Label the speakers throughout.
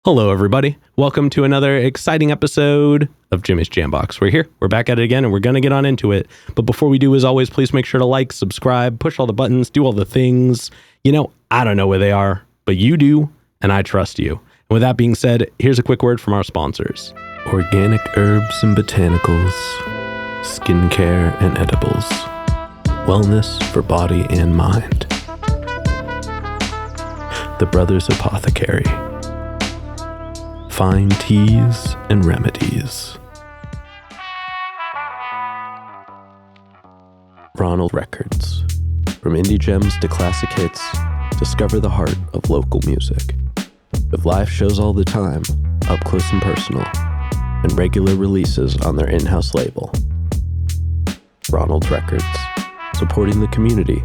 Speaker 1: Hello, everybody. Welcome to another exciting episode of Jimmy's Jambox. We're here. We're back at it again, and we're going to get on into it. But before we do, as always, please make sure to like, subscribe, push all the buttons, do all the things. You know, I don't know where they are, but you do, and I trust you. And with that being said, here's a quick word from our sponsors. Organic herbs and botanicals, skincare and edibles, wellness for body and mind. The Brothers Apothecary. Fine teas and remedies. Ronald Records. From indie gems to classic hits, discover the heart of local music. With live shows all the time, up close and personal, and regular releases on their in-house label. Ronald Records. Supporting the community,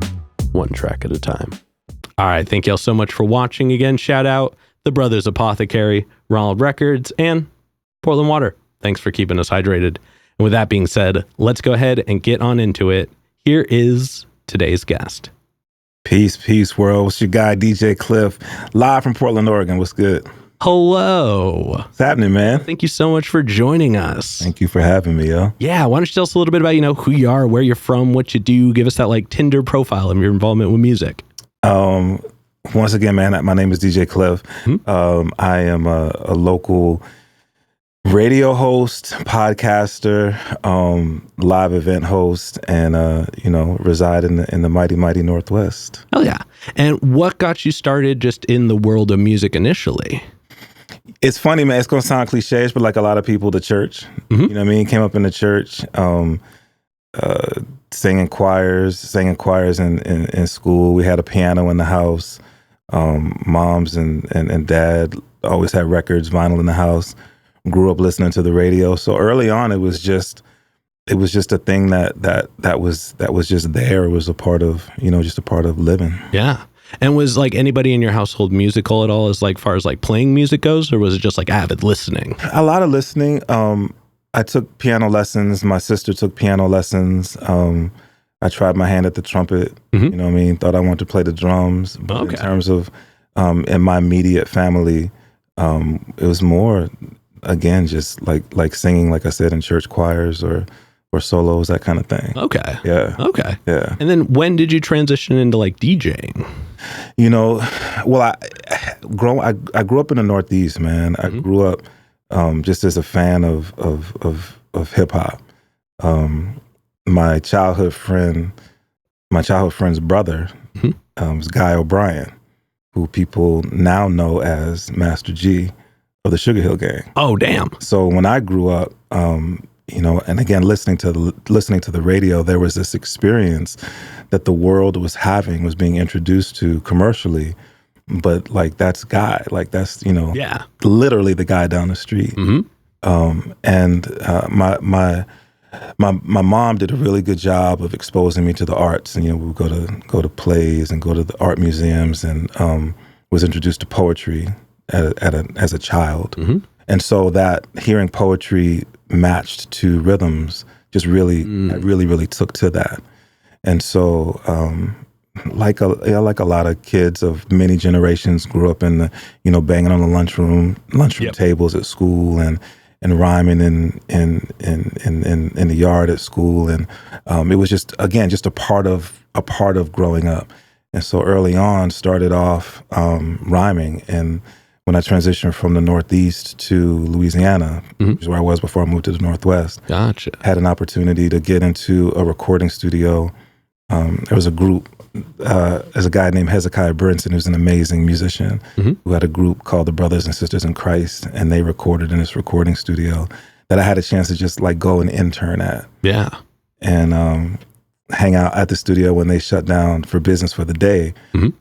Speaker 1: one track at a time. All right, thank y'all so much for watching again. Shout out The Brothers Apothecary, Ronald Records, and Portland Water. Thanks for keeping us hydrated. And with that being said, let's go ahead and get on into it. Here is today's guest.
Speaker 2: Peace, world. It's your guy, DJ Klyph, live from Portland, Oregon. What's good?
Speaker 1: Hello.
Speaker 2: What's happening, man?
Speaker 1: Thank you so much for joining us.
Speaker 2: Thank you for having me, yo.
Speaker 1: Yeah, why don't you tell us a little bit about, who you are, where you're from, what you do. Give us that, Tinder profile of your involvement with music.
Speaker 2: Once again, man, my name is DJ Klyph. I am a local radio host, podcaster, live event host, and reside in the mighty Northwest.
Speaker 1: Oh yeah! And what got you started just in the world of music initially?
Speaker 2: It's funny, man. It's gonna sound cliche, but like a lot of people, the church. You know what I mean? Came up in the church. Singing choirs in school. We had a piano in the house. Moms and dad always had records, vinyl in the house. Grew up listening to the radio. So early on, it was just a thing that was just there. It was a part of, just a part of living.
Speaker 1: Yeah. And was anybody in your household musical at all as far as playing music goes, or was it just avid listening?
Speaker 2: A lot of listening. I took piano lessons. My sister took piano lessons. I tried my hand at the trumpet. You know what I mean? Thought I wanted to play the drums. But in terms of in my immediate family, it was more, again, just like singing, like I said, in church choirs or solos, that kind of thing.
Speaker 1: Okay.
Speaker 2: Yeah.
Speaker 1: Okay.
Speaker 2: Yeah.
Speaker 1: And then when did you transition into DJing?
Speaker 2: Well, I grew up in the Northeast, man. I grew up just as a fan of hip hop. My childhood friend's brother was Guy O'Brien, who people now know as Master G of the Sugar Hill Gang.
Speaker 1: Oh, damn!
Speaker 2: So when I grew up, and again listening to the radio, there was this experience that the world was being introduced to commercially. But that's Guy, that's literally the guy down the street. My mom did a really good job of exposing me to the arts, and we would go to plays and go to the art museums, and was introduced to poetry as a child, and so that hearing poetry matched to rhythms just really I really took to that, and so. Like a lot of kids of many generations, grew up in the banging on the lunchroom tables at school and rhyming in the yard at school, and it was just a part of growing up. And so early on, started off rhyming, and when I transitioned from the Northeast to Louisiana, which is where I was before I moved to the Northwest,
Speaker 1: gotcha.
Speaker 2: Had an opportunity to get into a recording studio. There was a group. There's a guy named Hezekiah Brinson, who's an amazing musician, who had a group called the Brothers and Sisters in Christ, and they recorded in this recording studio that I had a chance to just go and intern at.
Speaker 1: Yeah.
Speaker 2: And hang out at the studio when they shut down for business for the day.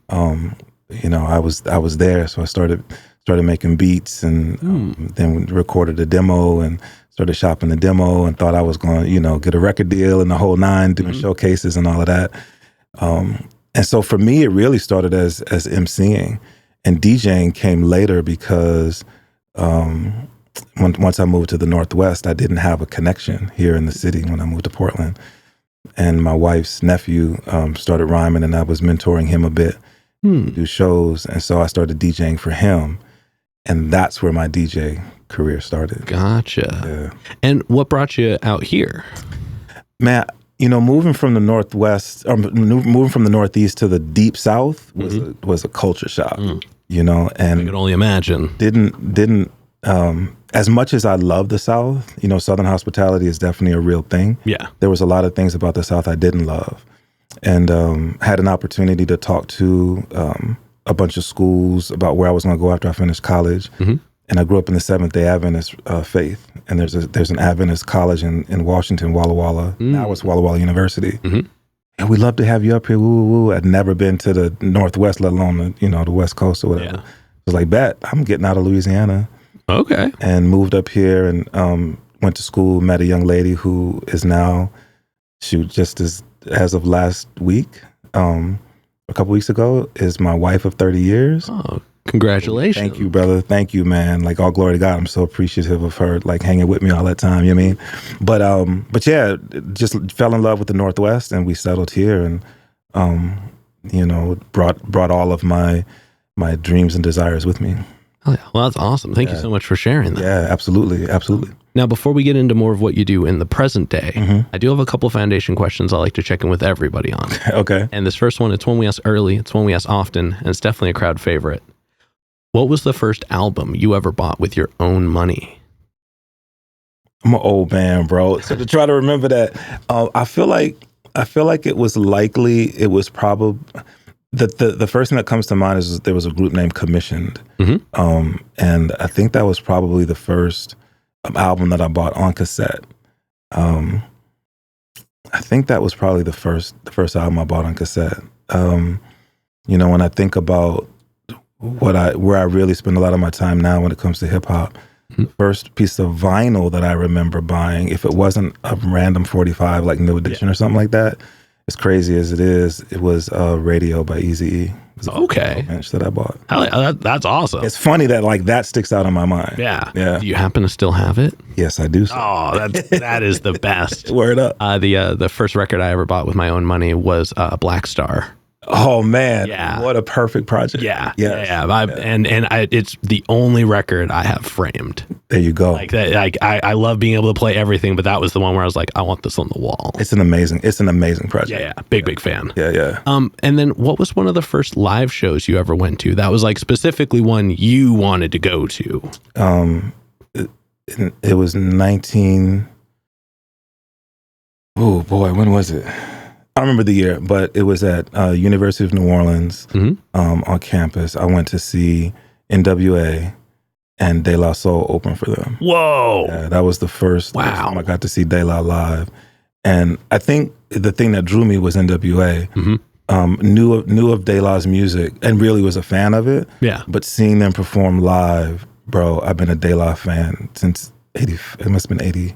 Speaker 2: I was there, so I started started making beats, and then recorded a demo and started shopping the demo, and thought I was going to, get a record deal and the whole nine, doing showcases and all of that. And so for me, it really started as emceeing, and DJing came later because once I moved to the Northwest, I didn't have a connection here in the city when I moved to Portland. And my wife's nephew started rhyming, and I was mentoring him a bit, do shows. And so I started DJing for him. And that's where my DJ career started.
Speaker 1: Gotcha.
Speaker 2: Yeah.
Speaker 1: And what brought you out here?
Speaker 2: Man, moving from the Northwest, or moving from the Northeast to the Deep South was a culture shock, and
Speaker 1: I can only imagine.
Speaker 2: Didn't as much as I love the South, Southern hospitality is definitely a real thing.
Speaker 1: Yeah.
Speaker 2: There was a lot of things about the South I didn't love, and had an opportunity to talk to a bunch of schools about where I was going to go after I finished college. And I grew up in the Seventh-day Adventist faith, and there's an Adventist college in Washington, Walla Walla. Now it's Walla Walla University. And we'd love to have you up here. Woo, woo, woo. I'd never been to the Northwest, let alone the West Coast or whatever.
Speaker 1: Yeah.
Speaker 2: I was like, bet, I'm getting out of Louisiana.
Speaker 1: Okay.
Speaker 2: And moved up here and went to school, met a young lady who is now, just as of last week, a couple weeks ago, is my wife of 30 years.
Speaker 1: Oh, congratulations.
Speaker 2: Thank you, brother. Thank you, man. Like, all glory to God. I'm so appreciative of her, like, hanging with me all that time. You know what I mean? But yeah, just fell in love with the Northwest, and we settled here, and brought all of my dreams and desires with me.
Speaker 1: Oh, yeah. Well, that's awesome. Thank you so much for sharing that.
Speaker 2: Yeah, absolutely.
Speaker 1: Now, before we get into more of what you do in the present day, I do have a couple foundation questions I like to check in with everybody on.
Speaker 2: Okay.
Speaker 1: And this first one, it's one we ask early, it's one we ask often, and it's definitely a crowd favorite. What was the first album you ever bought with your own money?
Speaker 2: I'm an old man, bro. So to try to remember that, I feel like it was probably the first thing that comes to mind is there was a group named Commissioned, and I think that was probably the first album that I bought on cassette. I think that was probably the first album I bought on cassette. When I think about where I really spend a lot of my time now when it comes to hip hop, the first piece of vinyl that I remember buying, if it wasn't a random 45 like New Edition or something like that, as crazy as it is, it was Radio by Eazy-E. It was a bench that I bought.
Speaker 1: That's awesome.
Speaker 2: It's funny that that sticks out in my mind.
Speaker 1: Yeah.
Speaker 2: Yeah.
Speaker 1: Do you happen to still have it?
Speaker 2: Yes, I do.
Speaker 1: Oh, that is the best.
Speaker 2: Word up.
Speaker 1: The first record I ever bought with my own money was Black Star.
Speaker 2: Oh man!
Speaker 1: Yeah.
Speaker 2: What a perfect project.
Speaker 1: Yeah,
Speaker 2: yes.
Speaker 1: And it's the only record I have framed.
Speaker 2: There you go.
Speaker 1: Like that. Like I love being able to play everything, but that was the one where I was like, I want this on the wall.
Speaker 2: It's an amazing project.
Speaker 1: Yeah. Big fan.
Speaker 2: Yeah.
Speaker 1: And then what was one of the first live shows you ever went to? That was like specifically one you wanted to go to.
Speaker 2: It was 19. Oh boy, when was it? I don't remember the year, but it was at University of New Orleans on campus. I went to see NWA and De La Soul open for them.
Speaker 1: Whoa!
Speaker 2: Yeah, that was the first time I got to see De La live. And I think the thing that drew me was NWA. Knew of De La's music and really was a fan of it.
Speaker 1: Yeah.
Speaker 2: But seeing them perform live, bro, I've been a De La fan since 80. It must have been 80.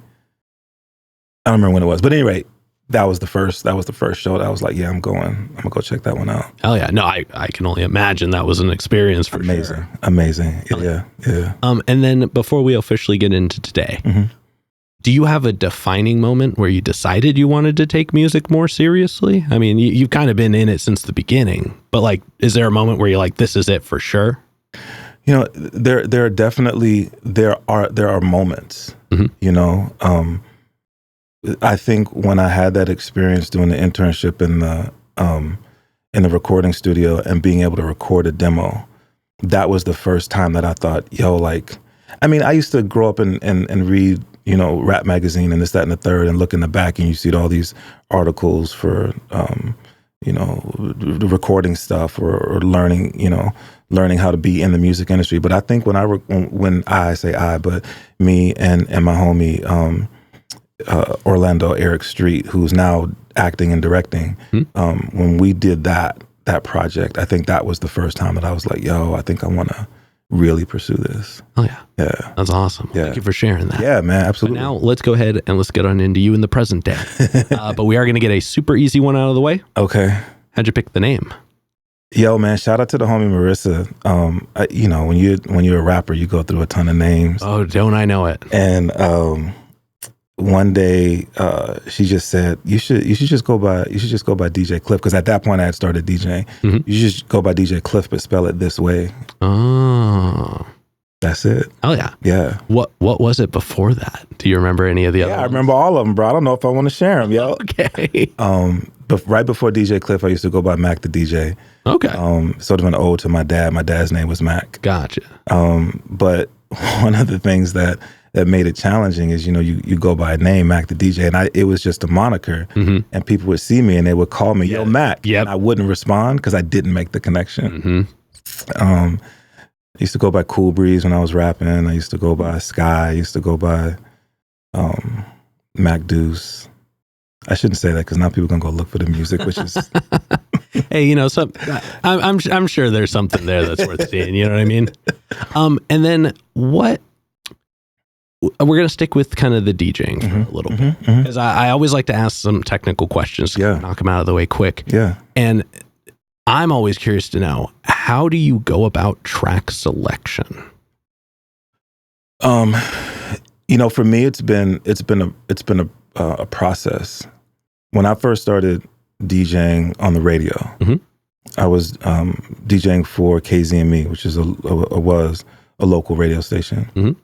Speaker 2: I don't remember when it was, but at any rate, that was the first show that I was like, yeah, I'm gonna go check that one out.
Speaker 1: Hell yeah. No, I can only imagine that was an experience for sure.
Speaker 2: Amazing. Yeah.
Speaker 1: And then before we officially get into today, do you have a defining moment where you decided you wanted to take music more seriously? I mean, you've kind of been in it since the beginning, but like, is there a moment where you're like, this is it for sure?
Speaker 2: There are moments, I think when I had that experience doing the internship in the recording studio and being able to record a demo, that was the first time that I thought, I used to grow up and read, Rap Magazine and this, that, and the third, and look in the back and you see all these articles for, recording stuff or learning how to be in the music industry. But I think but me and my homie, Orlando Eric Street, who's now acting and directing, when we did that project, I think that was the first time that I was like, I think I want to really pursue this.
Speaker 1: Oh yeah.
Speaker 2: Yeah.
Speaker 1: That's awesome.
Speaker 2: Yeah.
Speaker 1: Thank you for sharing that.
Speaker 2: Yeah, man, absolutely.
Speaker 1: But now let's go ahead and let's get on into you in the present day. But we are going to get a super easy one out of the way.
Speaker 2: Okay.
Speaker 1: How'd you pick the name?
Speaker 2: Yo, man, shout out to the homie Marissa. You know, when you're a rapper, you go through a ton of names.
Speaker 1: Oh, don't I know it?
Speaker 2: And one day she just said, you should just go by DJ Klyph, because at that point I had started DJing.
Speaker 1: Mm-hmm.
Speaker 2: You should just go by DJ Klyph, but spell it this way.
Speaker 1: Oh.
Speaker 2: That's it.
Speaker 1: Oh yeah.
Speaker 2: Yeah.
Speaker 1: What was it before that? Do you remember any of the other ones?
Speaker 2: I remember all of them, bro. I don't know if I want to share them, yo.
Speaker 1: Okay.
Speaker 2: But right before DJ Klyph, I used to go by Mac the DJ.
Speaker 1: Okay.
Speaker 2: Sort of an ode to my dad. My dad's name was Mac.
Speaker 1: Gotcha.
Speaker 2: But one of the things that made it challenging is, you know, you go by a name, Mac the DJ, and it was just a moniker, and people would see me and they would call me, yo, Mac.
Speaker 1: Yep.
Speaker 2: And I wouldn't respond because I didn't make the connection. I used to go by Cool Breeze when I was rapping. I used to go by Sky. I used to go by Mac Deuce. I shouldn't say that because now people are gonna go look for the music, which is
Speaker 1: hey, you know, I'm sure there's something there that's worth seeing. You know what I mean? And then what? We're gonna stick with kind of the DJing for a little bit, because I always like to ask some technical questions.
Speaker 2: Yeah.
Speaker 1: Knock them out of the way quick.
Speaker 2: Yeah.
Speaker 1: And I'm always curious to know, how do you go about track selection?
Speaker 2: You know, for me, it's been a process. When I first started DJing on the radio, I was DJing for KZME, which is was a local radio station,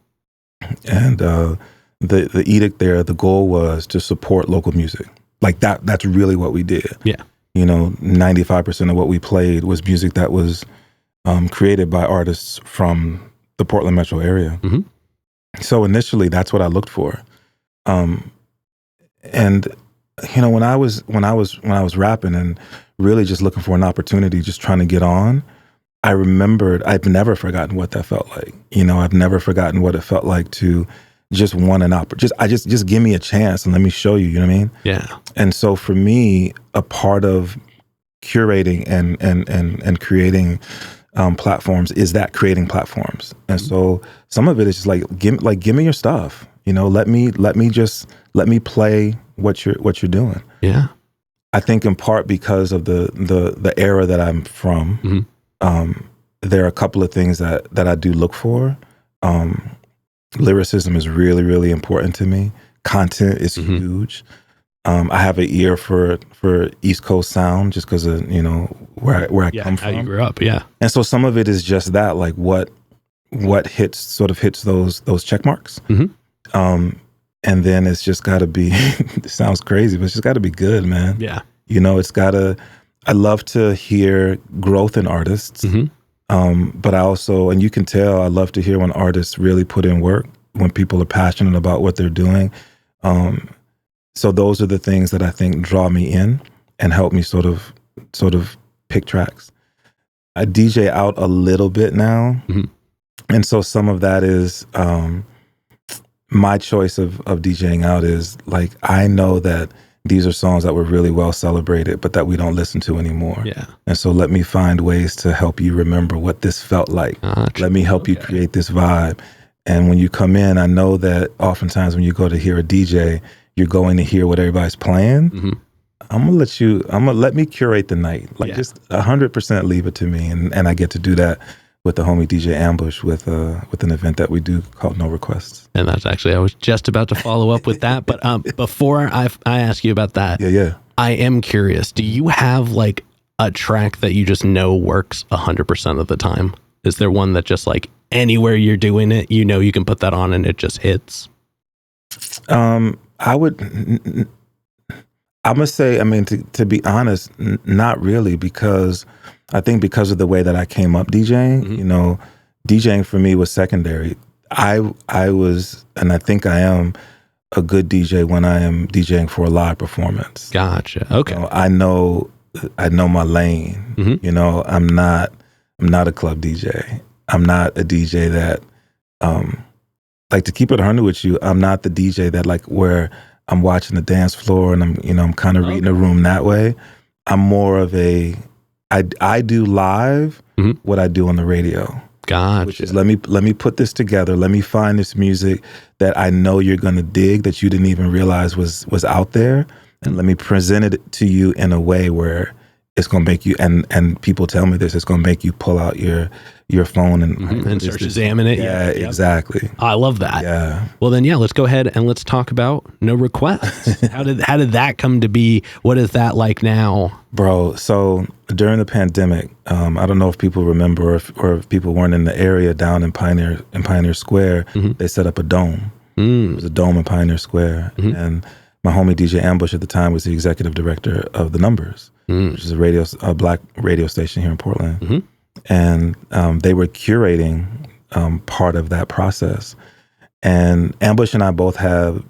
Speaker 2: and the edict there, the goal was to support local music. Like that's really what we did.
Speaker 1: Yeah.
Speaker 2: You know, 95% of what we played was music that was created by artists from the Portland metro area. So initially, that's what I looked for. And you know, when I was rapping and really just looking for an opportunity, just trying to get on, I remembered, I've never forgotten what that felt like. You know, I've never forgotten what it felt like to just want an opportunity. Just give me a chance and let me show you, you know what I mean?
Speaker 1: Yeah.
Speaker 2: And so for me, a part of curating and creating platforms is that creating platforms. And so some of it is just like give me your stuff. You know, let me play what you're doing.
Speaker 1: Yeah.
Speaker 2: I think in part because of the era that I'm from, there are a couple of things that I do look for. Lyricism is really, really important to me. Content is huge. I have an ear for East Coast sound just because of, you know, where I come from.
Speaker 1: How you grew up, yeah.
Speaker 2: And so some of it is just that, like what hits those check marks. And then it's just got to be, it sounds crazy, but it's just got to be good, man.
Speaker 1: Yeah.
Speaker 2: You know, I love to hear growth in artists. But I also, and you can tell, I love to hear when artists really put in work, when people are passionate about what they're doing. So those are the things that I think draw me in and help me sort of pick tracks. I DJ out a little bit now. And so some of that is, my choice of DJing out is like, I know that these are songs that were really well celebrated, but that we don't listen to anymore.
Speaker 1: Yeah.
Speaker 2: And so let me find ways to help you remember what this felt like. Let me help you create this vibe. And when you come in, I know that oftentimes when you go to hear a DJ, you're going to hear what everybody's playing. I'm gonna let me curate the night. Like just 100% leave it to me. And I get to do that with the homie DJ Ambush with an event that we do called No Requests.
Speaker 1: And that's actually, I was just about to follow up with that. But before I ask you about that, I am curious. Do you have like a track that you just know works 100% of the time? Is there one that just like anywhere you're doing it, you know, you can put that on and it just hits?
Speaker 2: I must say, I mean, to be honest, not really, because I think because of the way that I came up DJing, you know, DJing for me was secondary. I was, and I think I am, a good DJ when I am DJing for a live performance.
Speaker 1: Gotcha. Okay.
Speaker 2: You know, I know my lane. You know, I'm not a club DJ. I'm not a DJ that, like, to keep it 100 with you, I'm not the DJ that, like, where I'm watching the dance floor and I'm kind of reading the room that way. I'm more of I do live what I do on the radio.
Speaker 1: Gotcha.
Speaker 2: Which is let me put this together. Let me find this music that I know you're gonna dig that you didn't even realize was out there, and let me present it to you in a way where it's gonna make you and people tell me this, it's gonna make you pull out your phone and
Speaker 1: start Shazamming it.
Speaker 2: Yeah, exactly.
Speaker 1: I love that.
Speaker 2: Yeah.
Speaker 1: Well, then, let's go ahead and let's talk about No Requests. How did that come to be? What is that like now?
Speaker 2: Bro, so during the pandemic, I don't know if people remember or if people weren't in the area down in Pioneer Square, they set up a dome. It was a dome in Pioneer Square. And my homie DJ Ambush at the time was the executive director of The Numbers, which is a black radio station here in Portland. And they were curating part of that process. And Ambush and I both have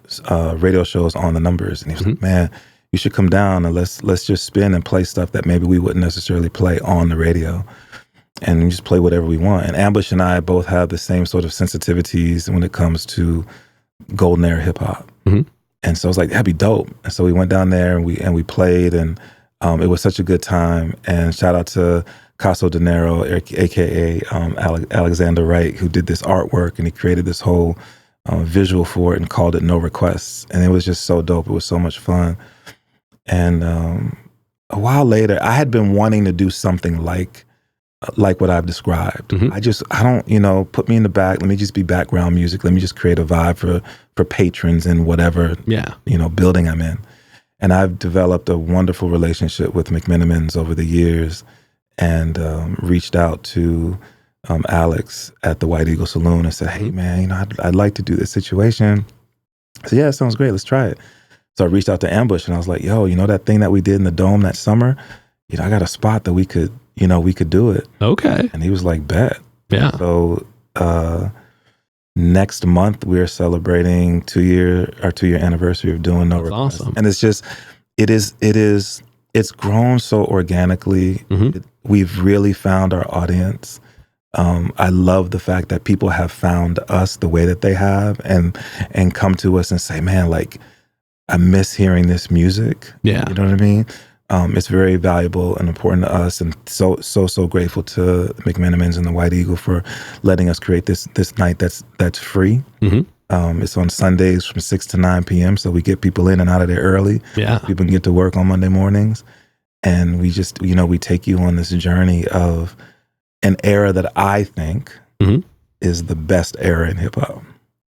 Speaker 2: radio shows on The Numbers. And he was like, man, you should come down and let's just spin and play stuff that maybe we wouldn't necessarily play on the radio. And just play whatever we want. And Ambush and I both have the same sort of sensitivities when it comes to golden era hip hop. And so I was like, that'd be dope. And so we went down there and we played, and it was such a good time. And shout out to Caso De Niro, aka Alexander Wright, who did this artwork, and he created this whole visual for it and called it No Requests. And it was just so dope. It was so much fun. And a while later, I had been wanting to do something like what I've described. I don't, put me in the back. Let me just be background music. Let me just create a vibe for patrons in whatever, building I'm in. And I've developed a wonderful relationship with McMenamins over the years, and reached out to Alex at the White Eagle Saloon and said, hey man, I'd like to do this situation. I said, yeah, it sounds great. Let's try it. So I reached out to Ambush and I was like, yo, that thing that we did in the Dome that summer, I got a spot that we could do it. Okay. And he was like, bet. Yeah. So next month we're celebrating our 2-year anniversary of doing No Requests. Awesome. And it's grown so organically. We've really found our audience. I love the fact that people have found us the way that they have and come to us and say, man, like, I miss hearing this music. Yeah. You know what I mean? It's very valuable and important to us, and so grateful to McMenamins and the White Eagle for letting us create this night that's free. It's on Sundays from 6 to 9 p.m. So we get people in and out of there early. Yeah. People can get to work on Monday mornings. And we just, we take you on this journey of an era that I think is the best era in hip hop.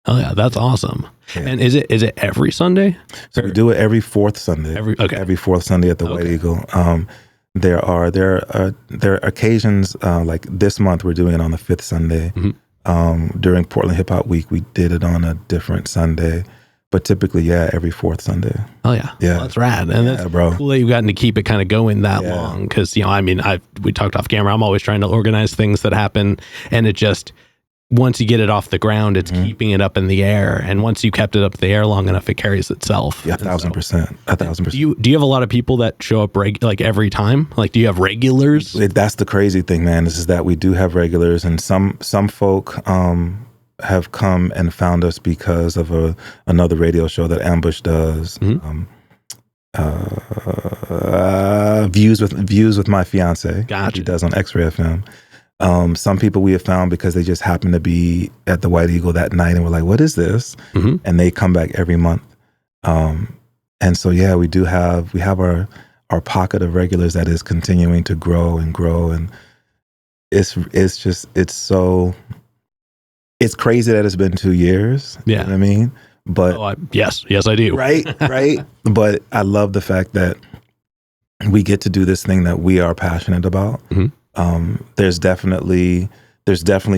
Speaker 1: Oh yeah, that's awesome. Yeah. And is it every Sunday?
Speaker 2: So we do it every fourth Sunday. Every fourth Sunday at the White Eagle. There are occasions like this month we're doing it on the 5th Sunday. During Portland Hip Hop Week we did it on a different Sunday, but typically every fourth Sunday. Oh yeah, well, that's rad, and that's cool that you've gotten to keep it kind of going that long. Because we talked off camera. I'm always trying to organize things that happen, and it just. Once you get it off the ground, it's keeping it up in the air. And once you kept it up in the air long enough, it carries itself. Yeah, 1,000%. 1,000%. Do you have a lot of people that show up every time? Like, do you have regulars? That's the crazy thing, man. Is that we do have regulars, and some folk have come and found us because of another radio show that Ambush does. Views with my fiance. Gotcha. He does on X-Ray FM. Some people we have found because they just happen to be at the White Eagle that night and we're like, what is this? And they come back every month. And so, we have our pocket of regulars that is continuing to grow and grow. And it's crazy that it's been 2 years. Yeah. You know what I mean? But
Speaker 1: yes, I do.
Speaker 2: Right. But I love the fact that we get to do this thing that we are passionate about. There's definitely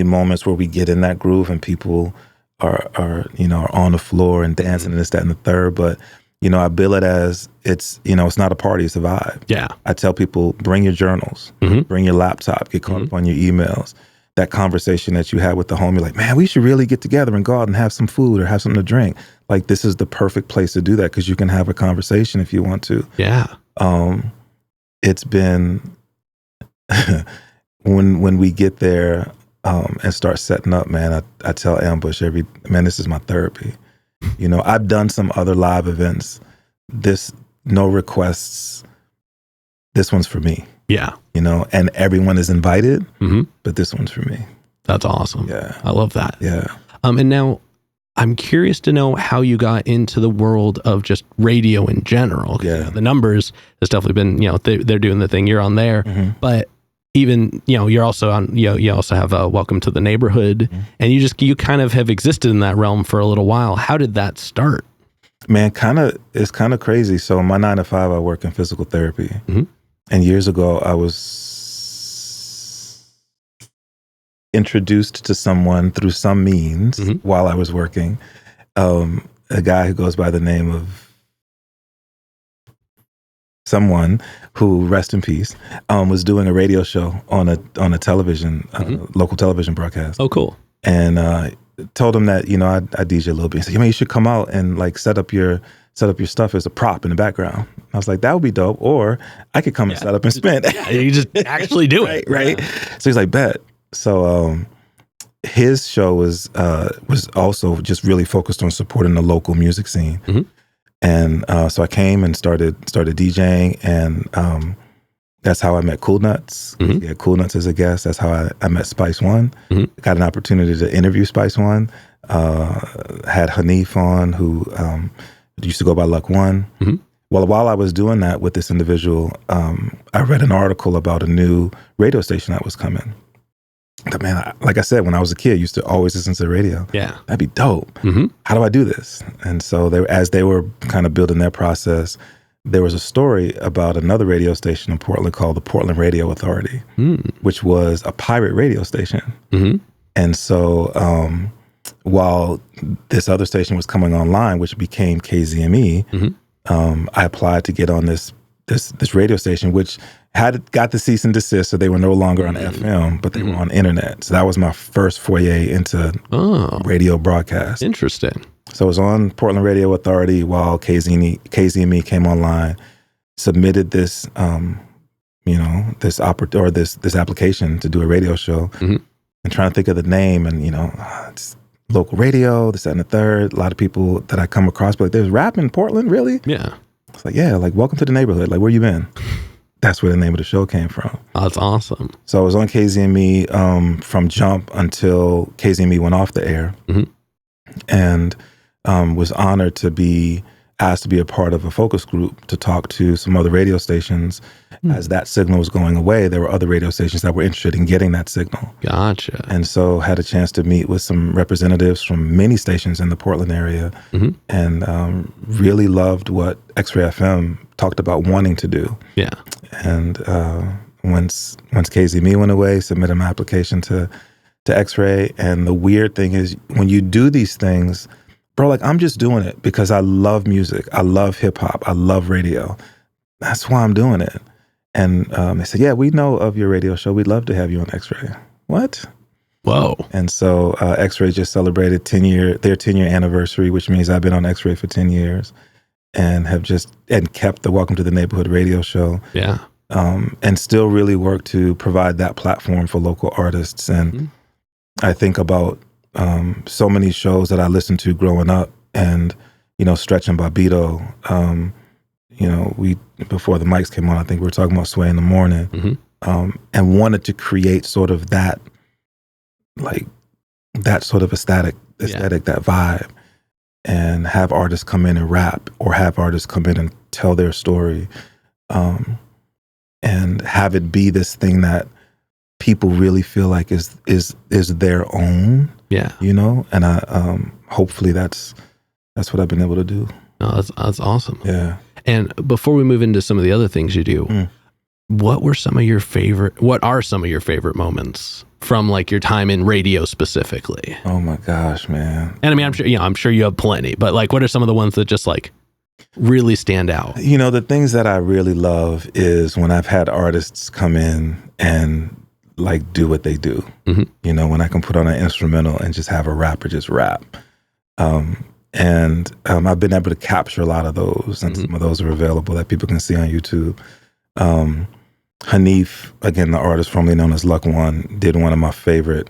Speaker 2: moments where we get in that groove and people are on the floor and dancing and this, that, and the third. But, I bill it as it's not a party, it's a vibe. Yeah. I tell people, bring your journals, bring your laptop, get caught up on your emails. That conversation that you had with the homie, like, man, we should really get together and go out and have some food or have something to drink. Like, this is the perfect place to do that because you can have a conversation if you want to. Yeah. It's been... when we get there and start setting up, man, I tell Ambush this is my therapy. I've done some other live events. This No Requests, this one's for me. Yeah. And everyone is invited, but this one's for me.
Speaker 1: That's awesome.
Speaker 2: Yeah.
Speaker 1: I love that.
Speaker 2: Yeah.
Speaker 1: And now I'm curious to know how you got into the world of just radio in general.
Speaker 2: Yeah.
Speaker 1: You know, the numbers has definitely been, you know, they're doing the thing. You're on there, but even, you know, you're also on, you also have Welcome to the Neighborhood, and you kind of have existed in that realm for a little while. How did that start?
Speaker 2: Man, it's kind of crazy. So in my 9 to 5, I work in physical therapy. And years ago, I was introduced to someone through some means while I was working. A guy who goes by the name of someone who, rest in peace, was doing a radio show on a television, local television broadcast.
Speaker 1: Oh, cool.
Speaker 2: And told him that, you know, I DJ a little bit. He said, you should come out and like set up your stuff as a prop in the background. I was like, that would be dope. Or I could come and set up and spin.
Speaker 1: Yeah, you just actually do it.
Speaker 2: Right. So he's like, bet. So his show was also just really focused on supporting the local music scene. And so I came and started DJing, and that's how I met Cool Nuts. Yeah, Cool Nuts as a guest. That's how I met Spice One. Got an opportunity to interview Spice One. Had Hanif on, who used to go by Luck One. Well, while I was doing that with this individual, I read an article about a new radio station that was coming. But man, like I said, when I was a kid, I used to always listen to the radio.
Speaker 1: Yeah.
Speaker 2: That'd be dope. How do I do this? And so as they were kind of building their process, there was a story about another radio station in Portland called the Portland Radio Authority, which was a pirate radio station. And so while this other station was coming online, which became KZME, I applied to get on this radio station, which got the cease and desist, so they were no longer on FM, but they were on internet. So that was my first foyer into radio broadcast.
Speaker 1: Interesting.
Speaker 2: So I was on Portland Radio Authority while KZME came online, submitted this, this application to do a radio show, and trying to think of the name, and it's local radio, this, that, and the third. A lot of people that I come across, but like, there's rap in Portland, really?
Speaker 1: Yeah.
Speaker 2: It's like, yeah, like Welcome to the Neighborhood. Like, where you been? That's where the name of the show came from.
Speaker 1: Oh, that's awesome.
Speaker 2: So I was on KZME from jump until KZME went off the air, and was honored to be asked to be a part of a focus group to talk to some other radio stations. As that signal was going away, there were other radio stations that were interested in getting that signal.
Speaker 1: Gotcha.
Speaker 2: And so had a chance to meet with some representatives from many stations in the Portland area, and really loved what X-Ray FM talked about wanting to do. Yeah. And once KZME went away, submitted my application to X-Ray. And the weird thing is, when you do these things, bro, like, I'm just doing it because I love music. I love hip hop. I love radio. That's why I'm doing it. And they said, yeah, we know of your radio show. We'd love to have you on X-Ray. What? Whoa. And so X-Ray just celebrated their 10-year anniversary, which means I've been on X-Ray for 10 years and have kept the Welcome to the Neighborhood radio show. Yeah. And still really work to provide that platform for local artists. And I think about so many shows that I listened to growing up, and, Stretch and Bobbito, before the mics came on, I think we were talking about Sway in the Morning, and wanted to create sort of that sort of aesthetic, that vibe, and have artists come in and rap, or have artists come in and tell their story, and have it be this thing that people really feel like is their own. Yeah. And I hopefully that's what I've been able to do.
Speaker 1: Oh, that's awesome.
Speaker 2: Yeah.
Speaker 1: And before we move into some of the other things you do, what are some of your favorite moments from like your time in radio specifically?
Speaker 2: Oh my gosh, man.
Speaker 1: And I mean, I'm sure you have plenty, but like, what are some of the ones that just like really stand out?
Speaker 2: The things that I really love is when I've had artists come in and like do what they do. When I can put on an instrumental and just have a rapper just rap. And I've been able to capture a lot of those, and some of those are available that people can see on YouTube. Hanif, again, the artist formerly known as Luck One, did one of my favorite,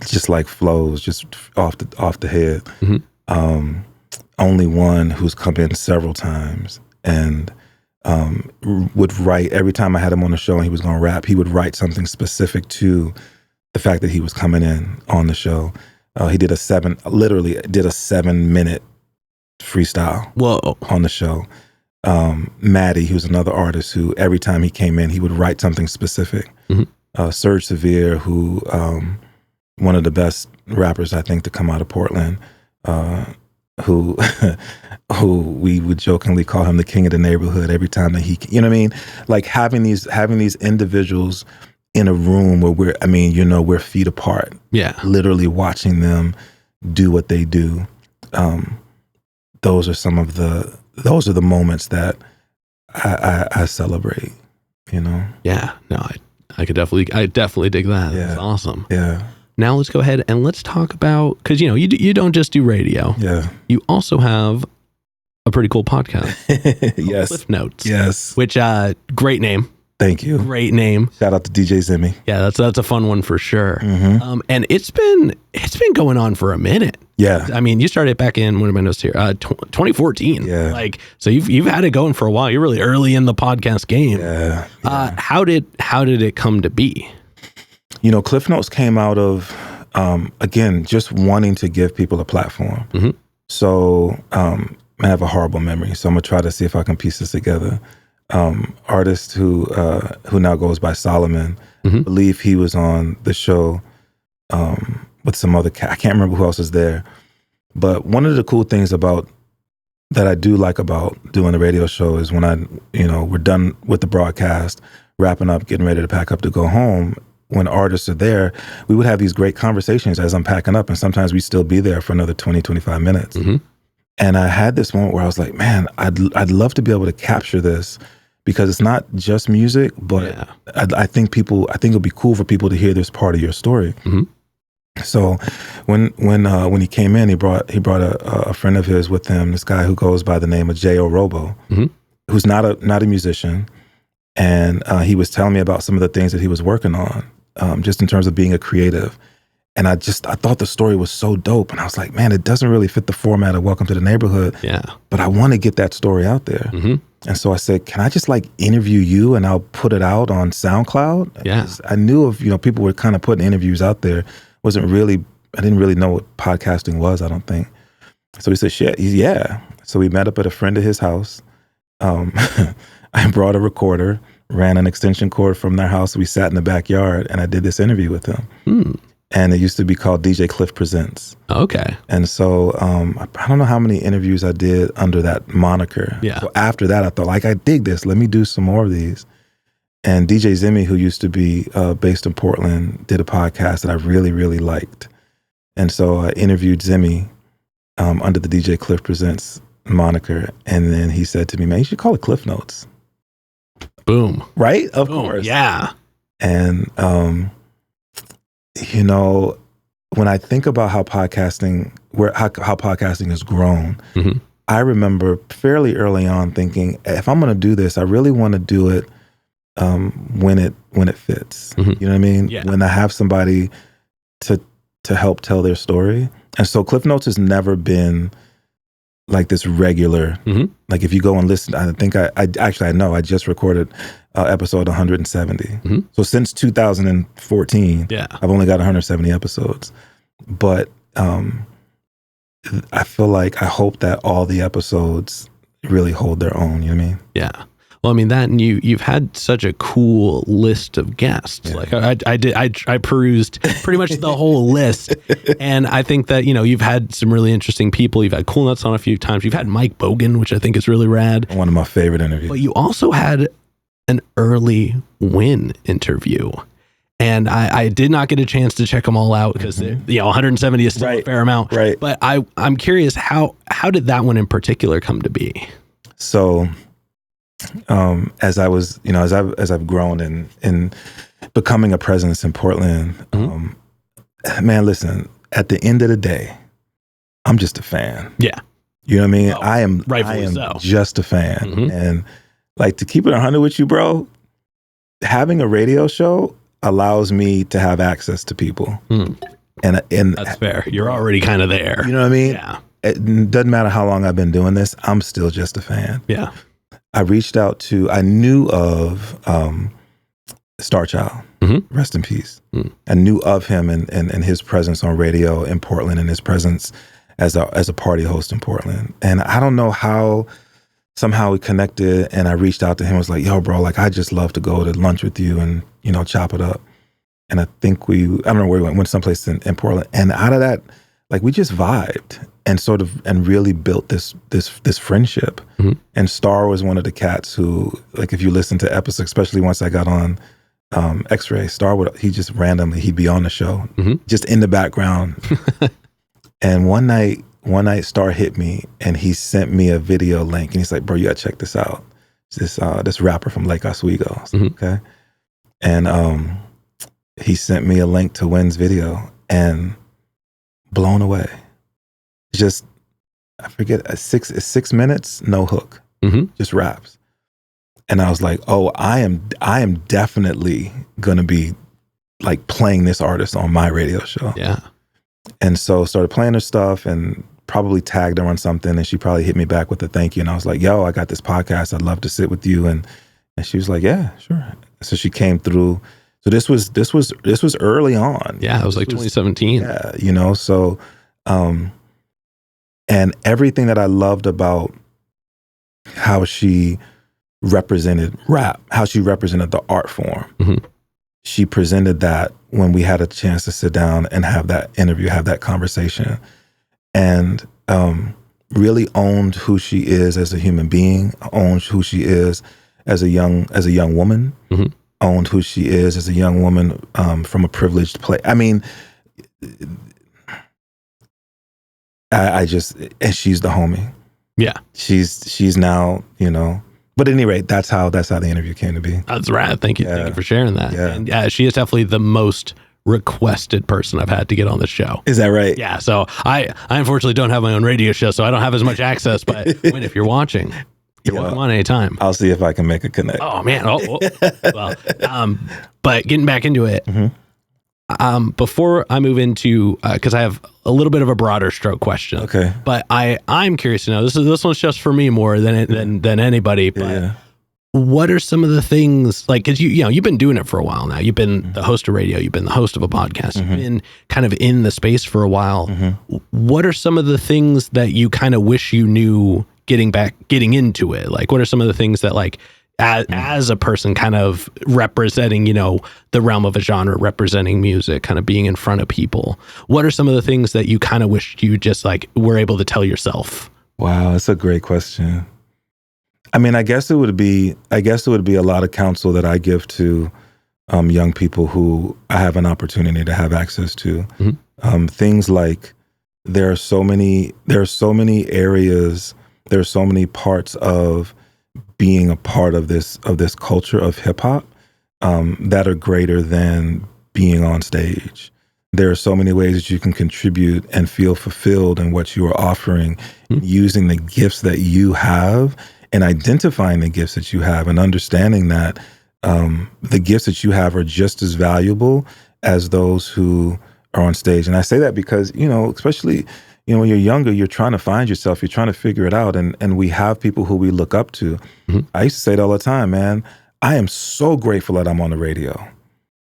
Speaker 2: just like flows, just off the head. Only One, who's come in several times, and would write, every time I had him on the show and he was going to rap, he would write something specific to the fact that he was coming in on the show. He did literally did a 7-minute freestyle.
Speaker 1: Whoa.
Speaker 2: On the show. Maddie, who's another artist who every time he came in, he would write something specific. Surge Severe, who one of the best rappers, I think, to come out of Portland, who we would jokingly call him the king of the neighborhood every time that he, you know what I mean? Like having these individuals in a room where we're feet apart.
Speaker 1: Yeah.
Speaker 2: Literally watching them do what they do. Those are the moments that I celebrate, you know?
Speaker 1: Yeah. No, I definitely dig that. Yeah. That's awesome.
Speaker 2: Yeah.
Speaker 1: Now let's go ahead and let's talk about, because you don't just do radio.
Speaker 2: Yeah.
Speaker 1: You also have a pretty cool podcast.
Speaker 2: Yes.
Speaker 1: Kliff Notes.
Speaker 2: Yes.
Speaker 1: Which great name.
Speaker 2: Thank you.
Speaker 1: Great name.
Speaker 2: Shout out to DJ Zimmy.
Speaker 1: Yeah, that's a fun one for sure. And it's been going on for a minute.
Speaker 2: Yeah.
Speaker 1: I mean, you started back in, what are my notes here? 2014.
Speaker 2: Yeah.
Speaker 1: Like, so you've had it going for a while. You're really early in the podcast game.
Speaker 2: Yeah.
Speaker 1: How did it come to be?
Speaker 2: Kliff Notes came out of, again, just wanting to give people a platform. So I have a horrible memory, so I'm going to try to see if I can piece this together. Artist who now goes by Solomon, I believe he was on the show with some other I can't remember who else is there. But one of the cool things that I do like about doing the radio show is when we're done with the broadcast, wrapping up, getting ready to pack up to go home. When artists are there, we would have these great conversations as I'm packing up, and sometimes we'd still be there for another 20, 25 minutes. And I had this moment where I was like, man, I'd love to be able to capture this, because it's not just music, but I think it'll be cool for people to hear this part of your story. So when he came in, he brought a friend of his with him, this guy who goes by the name of J.O. Robo, who's not a musician. And he was telling me about some of the things that he was working on, just in terms of being a creative. And I thought the story was so dope. And I was like, man, it doesn't really fit the format of Welcome to the Neighborhood.
Speaker 1: Yeah.
Speaker 2: But I want to get that story out there. And so I said, can I just interview you and I'll put it out on SoundCloud?
Speaker 1: Yeah.
Speaker 2: I knew of, people were kind of putting interviews out there. I didn't really know what podcasting was, I don't think. So he said, shit, yeah. So we met up at a friend of his house. I brought a recorder, ran an extension cord from their house. We sat in the backyard and I did this interview with him. And it used to be called DJ Klyph Presents.
Speaker 1: Okay.
Speaker 2: And so I don't know how many interviews I did under that moniker.
Speaker 1: Yeah.
Speaker 2: So after that, I thought, I dig this. Let me do some more of these. And DJ Zimmy, who used to be based in Portland, did a podcast that I really, really liked. And so I interviewed Zimmy under the DJ Klyph Presents moniker. And then he said to me, man, you should call it Kliff Notes.
Speaker 1: Boom.
Speaker 2: Right? Of
Speaker 1: Boom.
Speaker 2: course.
Speaker 1: Yeah.
Speaker 2: And, when I think about how podcasting has grown, I remember fairly early on thinking, if I'm going to do this, I really want to do it when it fits. You know what I mean?
Speaker 1: Yeah.
Speaker 2: When I have somebody to help tell their story. And so Kliff Notes has never been like this regular, like if you go and listen, I think I know I just recorded episode 170. So since 2014, I've only got 170 episodes. But I feel like, I hope that all the episodes really hold their own, you know what I mean? Yeah.
Speaker 1: Well, I mean that, and you've had such a cool list of guests. Yeah. Like I perused pretty much the whole list, and I think that you've had some really interesting people. You've had Cool Nuts on a few times. You've had Mike Bogan, which I think is really rad.
Speaker 2: One of my favorite interviews.
Speaker 1: But you also had an early Win interview, and I did not get a chance to check them all out because 170 is still a fair amount.
Speaker 2: Right.
Speaker 1: But I'm curious, how did that one in particular come to be?
Speaker 2: So. As I've grown in becoming a presence in Portland, man, listen, at the end of the day, I'm just a fan.
Speaker 1: Yeah.
Speaker 2: You know what I mean?
Speaker 1: Oh,
Speaker 2: I am just a fan. And like, to keep it 100 with you, bro, having a radio show allows me to have access to people. And
Speaker 1: that's fair. You're already kind of there.
Speaker 2: You know what I mean?
Speaker 1: Yeah.
Speaker 2: It doesn't matter how long I've been doing this. I'm still just a fan.
Speaker 1: Yeah.
Speaker 2: I reached out I knew of Star Child. rest in peace, and knew of him and his presence on radio in Portland and his presence as a party host in Portland. And I don't know how, somehow we connected, and I reached out to him. I was like, yo, bro, like, I just love to go to lunch with you and, you know, chop it up. And I think I don't know where we went someplace in Portland. And out of that, like, we just vibed and really built this friendship. And Star was one of the cats who, like, if you listen to episodes, especially once I got on X-Ray, Star he just randomly, he'd be on the show, just in the background. And one night Star hit me and he sent me a video link and he's like, bro, you gotta check this out. It's this rapper from Lake Oswego. Okay. And he sent me a link to Wynn's video, and blown away. Just, I forget, 6 minutes, no hook, just raps. And I was like, oh, I am definitely gonna be like playing this artist on my radio show. Yeah. And so started playing her stuff and probably tagged her on something, and she probably hit me back with a thank you. And I was like, yo, I got this podcast. I'd love to sit with you. And she was like, yeah, sure. So she came through. So this was early on.
Speaker 1: Yeah, it was like 2017.
Speaker 2: Yeah, you know, so and everything that I loved about how she represented rap, how she represented the art form. She presented that when we had a chance to sit down and have that interview, have that conversation, and really owned who she is as a human being, owned who she is as a young woman, owned who she is as a young woman from a privileged place. I mean, I just, and she's the homie. Yeah, she's now, you know. But at any rate, that's how the interview came to be.
Speaker 1: That's rad. Thank you. Yeah. Thank you for sharing that. Yeah. And she is definitely the most requested person I've had to get on the show.
Speaker 2: Is that right?
Speaker 1: Yeah. So I unfortunately don't have my own radio show, so I don't have as much access. But Wynn, if you're watching, you're welcome on anytime.
Speaker 2: I'll see if I can make a connect.
Speaker 1: Oh man. Well, but getting back into it, before I move into, because I have a little bit of a broader stroke question.
Speaker 2: Okay.
Speaker 1: But I'm curious to know, this one's just for me more than anybody. But what are some of the things, like, because you've been doing it for a while now. You've been the host of radio. You've been the host of a podcast. You've been kind of in the space for a while. What are some of the things that you kind of wish you knew getting into it? Like, what are some of the things that, like, as a person kind of representing, the realm of a genre, representing music, kind of being in front of people, what are some of the things that you kind of wish you just, like, were able to tell yourself?
Speaker 2: Wow, that's a great question. I mean, I guess it would be a lot of counsel that I give to young people who I have an opportunity to have access to. Things like, there are so many areas, there are so many parts of being a part of this culture of hip hop that are greater than being on stage. There are so many ways that you can contribute and feel fulfilled in what you are offering, using the gifts that you have and identifying the gifts that you have and understanding that the gifts that you have are just as valuable as those who are on stage. And I say that because, especially, when you're younger, you're trying to find yourself, you're trying to figure it out. And we have people who we look up to. I used to say it all the time, man. I am so grateful that I'm on the radio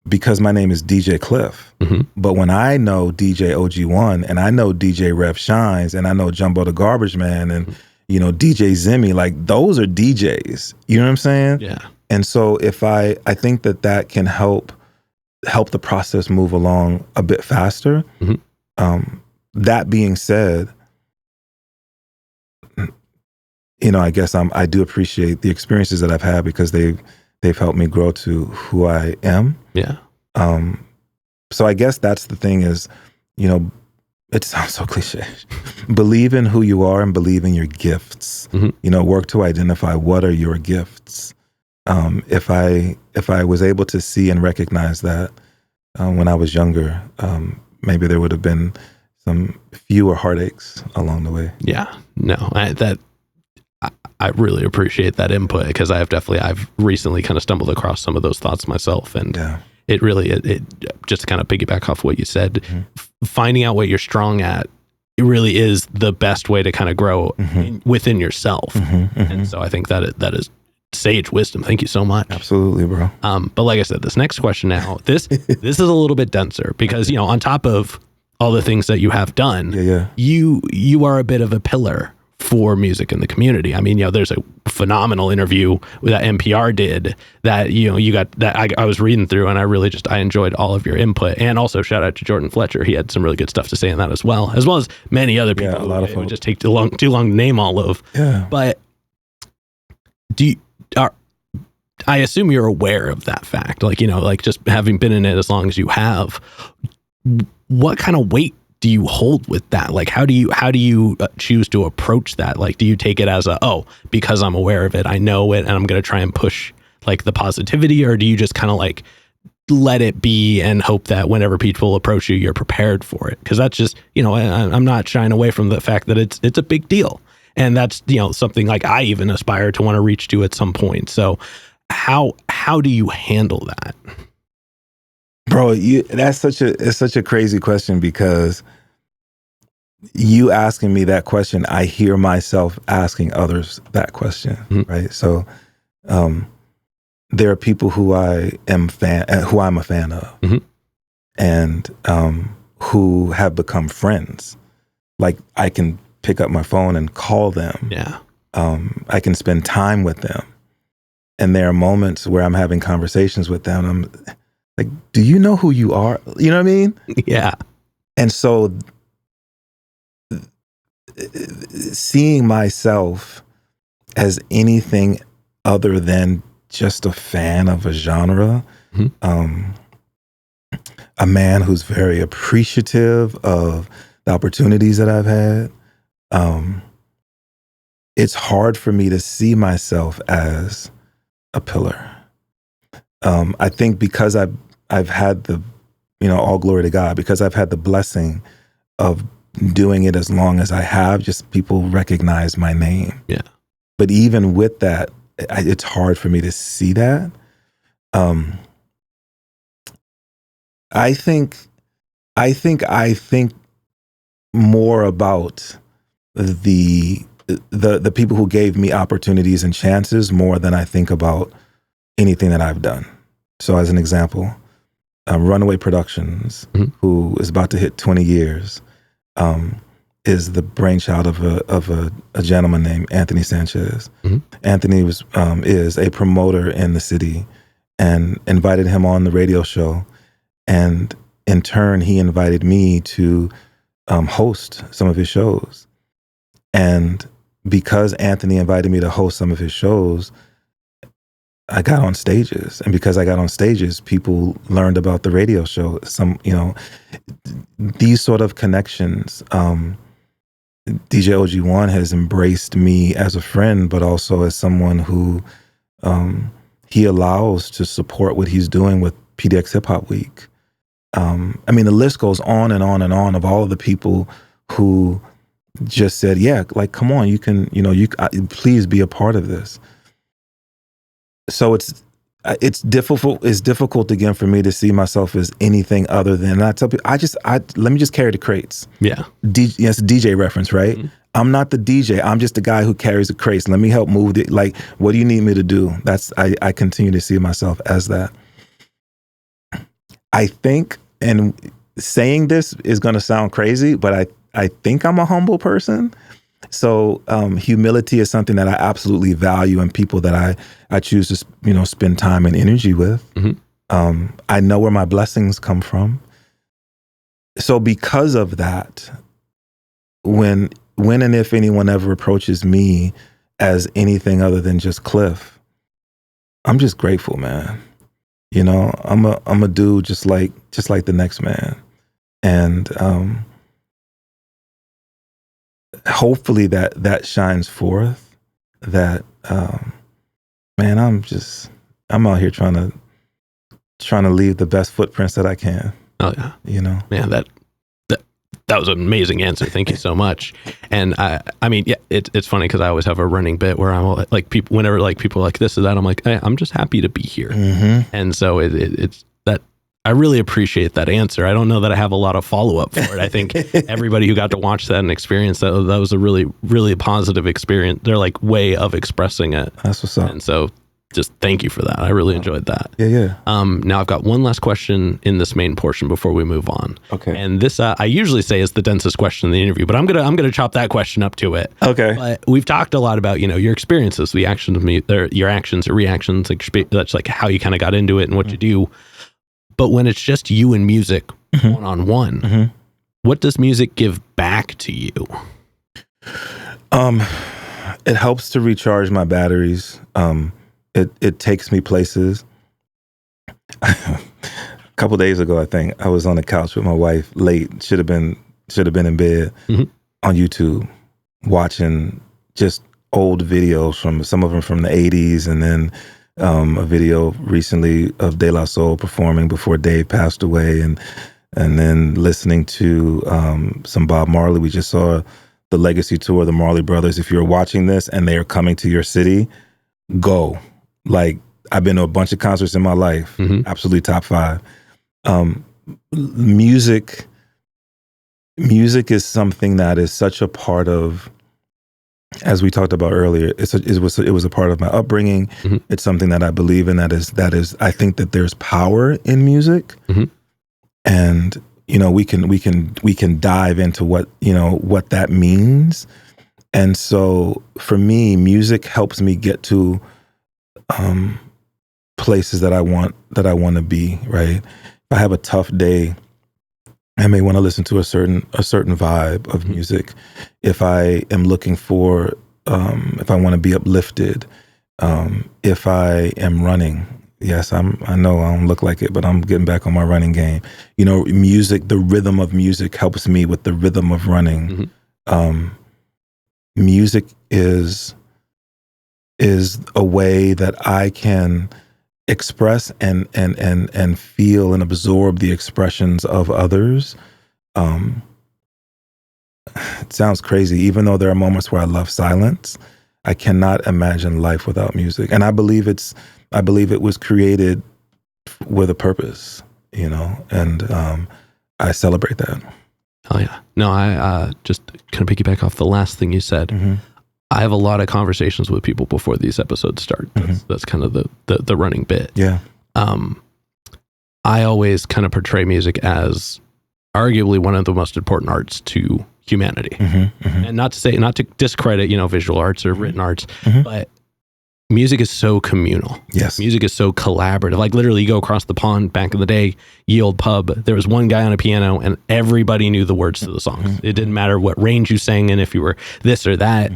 Speaker 2: because my name is DJ Klyph. But when I know DJ OG1 and I know DJ Rev Shines and I know Jumbo the Garbage Man and, DJ Zimmy, like, those are DJs. You know what I'm saying?
Speaker 1: Yeah.
Speaker 2: And so if I think that can help the process move along a bit faster. That being said, I guess I do appreciate the experiences that I've had because they've helped me grow to who I am.
Speaker 1: Yeah.
Speaker 2: So I guess that's the thing is, it sounds so cliche. Believe in who you are and believe in your gifts. Work to identify what are your gifts. If I was able to see and recognize that when I was younger, maybe there would have been some fewer heartaches along the way.
Speaker 1: Yeah, no, I really appreciate that input because I've recently kind of stumbled across some of those thoughts myself, and it really it just to kind of piggyback off what you said, finding out what you're strong at, it really is the best way to kind of grow within yourself, and so I think that is sage wisdom. Thank you so much.
Speaker 2: Absolutely, bro.
Speaker 1: But like I said, this next question now, this is a little bit denser because, you know, on top of all the things that you have done, you are a bit of a pillar for music in the community. I mean, you know, there's a phenomenal interview that NPR did that, you know, you got that I was reading through, and I enjoyed all of your input. And also shout out to Jordan Fletcher. He had some really good stuff to say in that as well as many other people.
Speaker 2: Yeah, a lot of
Speaker 1: it
Speaker 2: folks.
Speaker 1: would just take too long to name all of.
Speaker 2: Yeah.
Speaker 1: But I assume you're aware of that fact, like, you know, like just having been in it as long as you have. What kind of weight do you hold with that? Like, how do you choose to approach that? Like, do you take it as because I'm aware of it, I know it, and I'm going to try and push like the positivity, or do you just kind of like let it be and hope that whenever people approach you, you're prepared for it? Because that's just, you know, I'm not shying away from the fact that it's a big deal, and that's, you know, something like I even aspire to want to reach to at some point. So how do you handle that?
Speaker 2: Bro, it's such a crazy question, because you asking me that question, I hear myself asking others that question, right? So there are people who I'm a fan of, and who have become friends. Like, I can pick up my phone and call them.
Speaker 1: Yeah.
Speaker 2: I can spend time with them. And there are moments where I'm having conversations with them. I'm like, do you know who you are? You know what I mean?
Speaker 1: Yeah.
Speaker 2: And so seeing myself as anything other than just a fan of a genre, a man who's very appreciative of the opportunities that I've had, it's hard for me to see myself as a pillar. I think because I've had the, you know, all glory to God, because I've had the blessing of doing it as long as I have, just people recognize my name.
Speaker 1: Yeah.
Speaker 2: But even with that, it's hard for me to see that. I think more about the people who gave me opportunities and chances more than I think about anything that I've done. So as an example, Runaway Productions, who is about to hit 20 years, is the brainchild of a gentleman named Anthony Sanchez. Anthony is a promoter in the city, and invited him on the radio show. And in turn, he invited me to host some of his shows. And because Anthony invited me to host some of his shows, I got on stages. And because I got on stages, people learned about the radio show. Some, you know, these sort of connections. DJ OG1 has embraced me as a friend, but also as someone who he allows to support what he's doing with PDX Hip Hop Week. I mean, the list goes on and on and on of all of the people who just said, yeah, like, come on, you can, you know, please be a part of this. So it's difficult again for me to see myself as anything other than, and I tell people, let me just carry the crates. Yeah. Yes, DJ reference, right? I'm not the DJ. I'm just the guy who carries the crates. Let me help move it. Like, what do you need me to do? I continue to see myself as that. I think, and saying this is going to sound crazy, but I think I'm a humble person. So humility is something that I absolutely value in people that I choose to, you know, spend time and energy with. I know where my blessings come from. So because of that, when and if anyone ever approaches me as anything other than just Klyph, I'm just grateful, man. You know, I'm a dude just like the next man. And hopefully that shines forth, that man, I'm out here trying to leave the best footprints that I can.
Speaker 1: Oh yeah.
Speaker 2: You know?
Speaker 1: Man, that was an amazing answer. Thank you so much. And I mean, yeah, it's funny because I always have a running bit where I'm like, people, whenever like people are like this or that, I'm like, hey, I'm just happy to be here. And so it's that I really appreciate that answer. I don't know that I have a lot of follow-up for it. I think everybody who got to watch that and experience that was a really, really positive experience. They're like way of expressing it.
Speaker 2: That's what's up.
Speaker 1: And so just thank you for that. I really enjoyed that.
Speaker 2: Yeah.
Speaker 1: Now I've got one last question in this main portion before we move on.
Speaker 2: Okay.
Speaker 1: And this I usually say is the densest question in the interview, but I'm gonna chop that question up to it.
Speaker 2: Okay.
Speaker 1: But we've talked a lot about your experiences, the actions of your actions or reactions. That's like how you kind of got into it and what you do. But when it's just you and music one on one, what does music give back to you?
Speaker 2: It helps to recharge my batteries. It takes me places. A couple days ago, I think I was on the couch with my wife late. Should have been in bed on YouTube watching just old videos from some of them from the 80s, and then a video recently of De La Soul performing before Dave passed away, and then listening to some Bob Marley. We just saw the Legacy Tour of the Marley Brothers. If you're watching this and they are coming to your city, go. Like, I've been to a bunch of concerts in my life, absolutely top 5. Music is something that is such a part of, as we talked about earlier, it was a part of my upbringing. It's something that I believe in. That is I think that there's power in music, and we can dive into what that means. And so for me, music helps me get to places that I want to be, right? If I have a tough day, I may want to listen to a certain vibe of music. If I am looking for, if I want to be uplifted, if I am running, yes, I know I don't look like it, but I'm getting back on my running game. Music, the rhythm of music helps me with the rhythm of running. Music is a way that I can express and feel and absorb the expressions of others. It sounds crazy, even though there are moments where I love silence. I cannot imagine life without music, and I believe it was created with a purpose, and I celebrate that.
Speaker 1: Oh yeah, no, I just kind of piggyback off the last thing you said. I have a lot of conversations with people before these episodes start. That's kind of the running bit.
Speaker 2: Yeah.
Speaker 1: I always kind of portray music as arguably one of the most important arts to humanity. And not to discredit, visual arts or written arts, but music is so communal.
Speaker 2: Yes.
Speaker 1: Music is so collaborative. Like, literally, you go across the pond back in the day, Ye Old Pub, there was one guy on a piano and everybody knew the words to the songs. It didn't matter what range you sang in, if you were this or that.